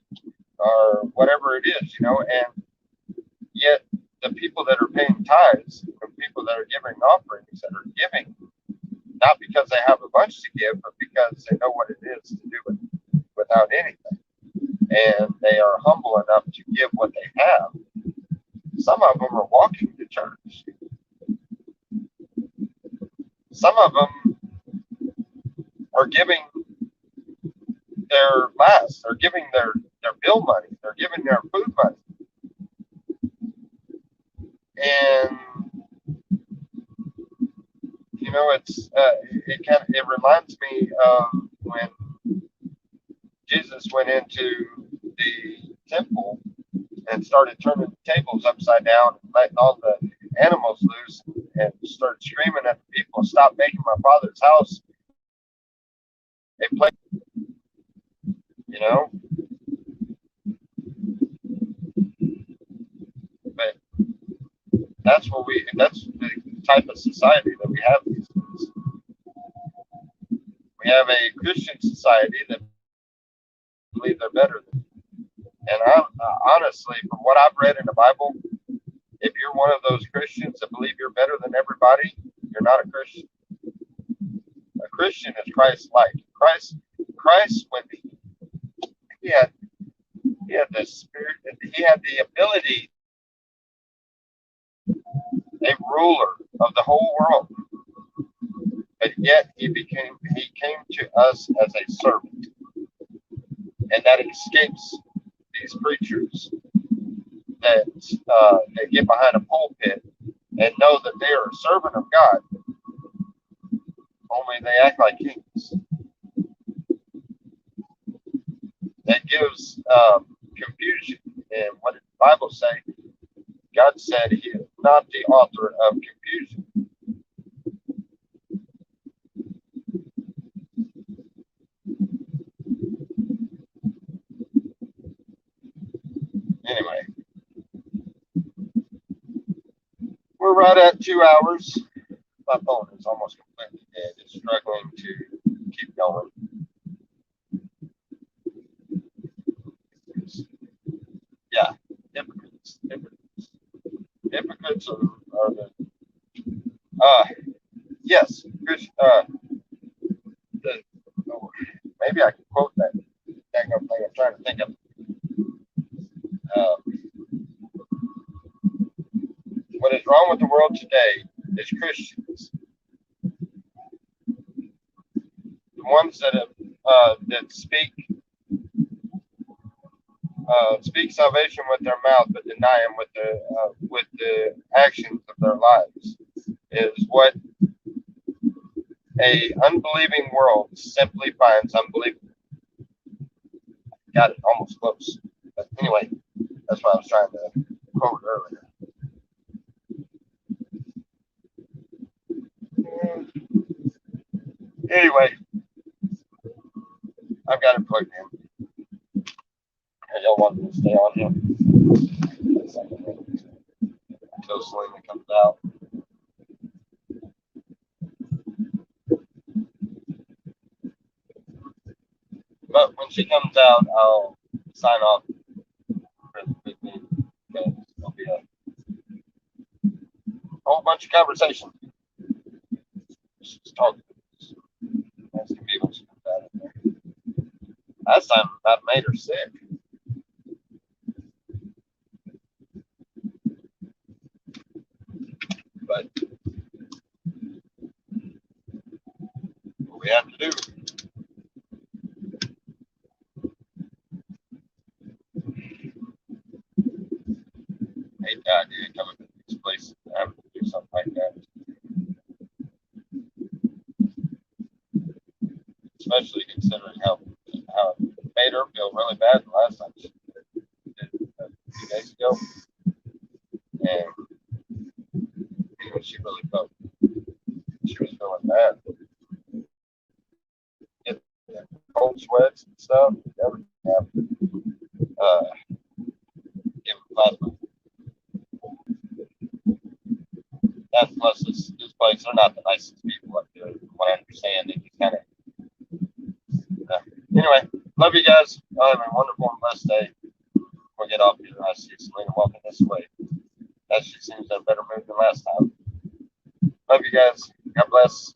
or whatever it is, and yet the people that are paying tithes, the people that are giving offerings, that are giving not because they have a bunch to give, but because they know what it is to do it without anything, and they are humble enough to give what they have. Some of them are walking to church. Some of them are giving their last, or giving their bill money. They're giving their food money. And you know, it reminds me of when Jesus went into the temple and started turning the tables upside down and letting all the animals loose and started screaming at the people, "Stop making my Father's house a place," you know. But that's the type of society that we have these days. We have a Christian society that believe they're better than. And honestly, from what I've read in the Bible, if you're one of those Christians that believe you're better than everybody, you're not a Christian. A Christian is Christ-like. Christ, when he had the spirit, he had the ability, a ruler of the whole world, but yet he came to us as a servant, and that escapes these preachers that get behind a pulpit and know that they are a servant of God, only they act like kings. That gives confusion. And what did the Bible say? God said he is not the author of confusion. Anyway, we're right at 2 hours. My phone is almost completely dead. It's struggling to keep going. Yeah, hypocrites. Hypocrites are the yes, the, maybe I can quote that dang up thing I'm trying to think of. What is wrong with the world today is Christians, the ones that speak salvation with their mouth but deny him with the actions of their lives, is what a unbelieving world simply finds unbelievable. Got it almost close. But anyway, that's what I was trying to quote earlier. Anyway, I've got it plugged in. Y'all want me to stay on here until Selena comes out. But when she comes out, I'll sign off really quickly because there'll be a whole bunch of conversation. Just talking. That's gonna be what's bad in there. Last time I made her sick. But what we have to do. Hate the idea of coming to these places and having to do something like that. Especially considering how it made her feel really bad the last time she did a few days ago. And she really felt she was feeling bad. Get cold sweats and stuff. Never have give plasma. And plus, this place, they're not the nicest people up there. From what I understand, they just kind of. Anyway, love you guys. Have a wonderful and blessed day. We'll get off here. I see Selena walking this way. That she seems in a better mood than last time. Love you guys. God bless.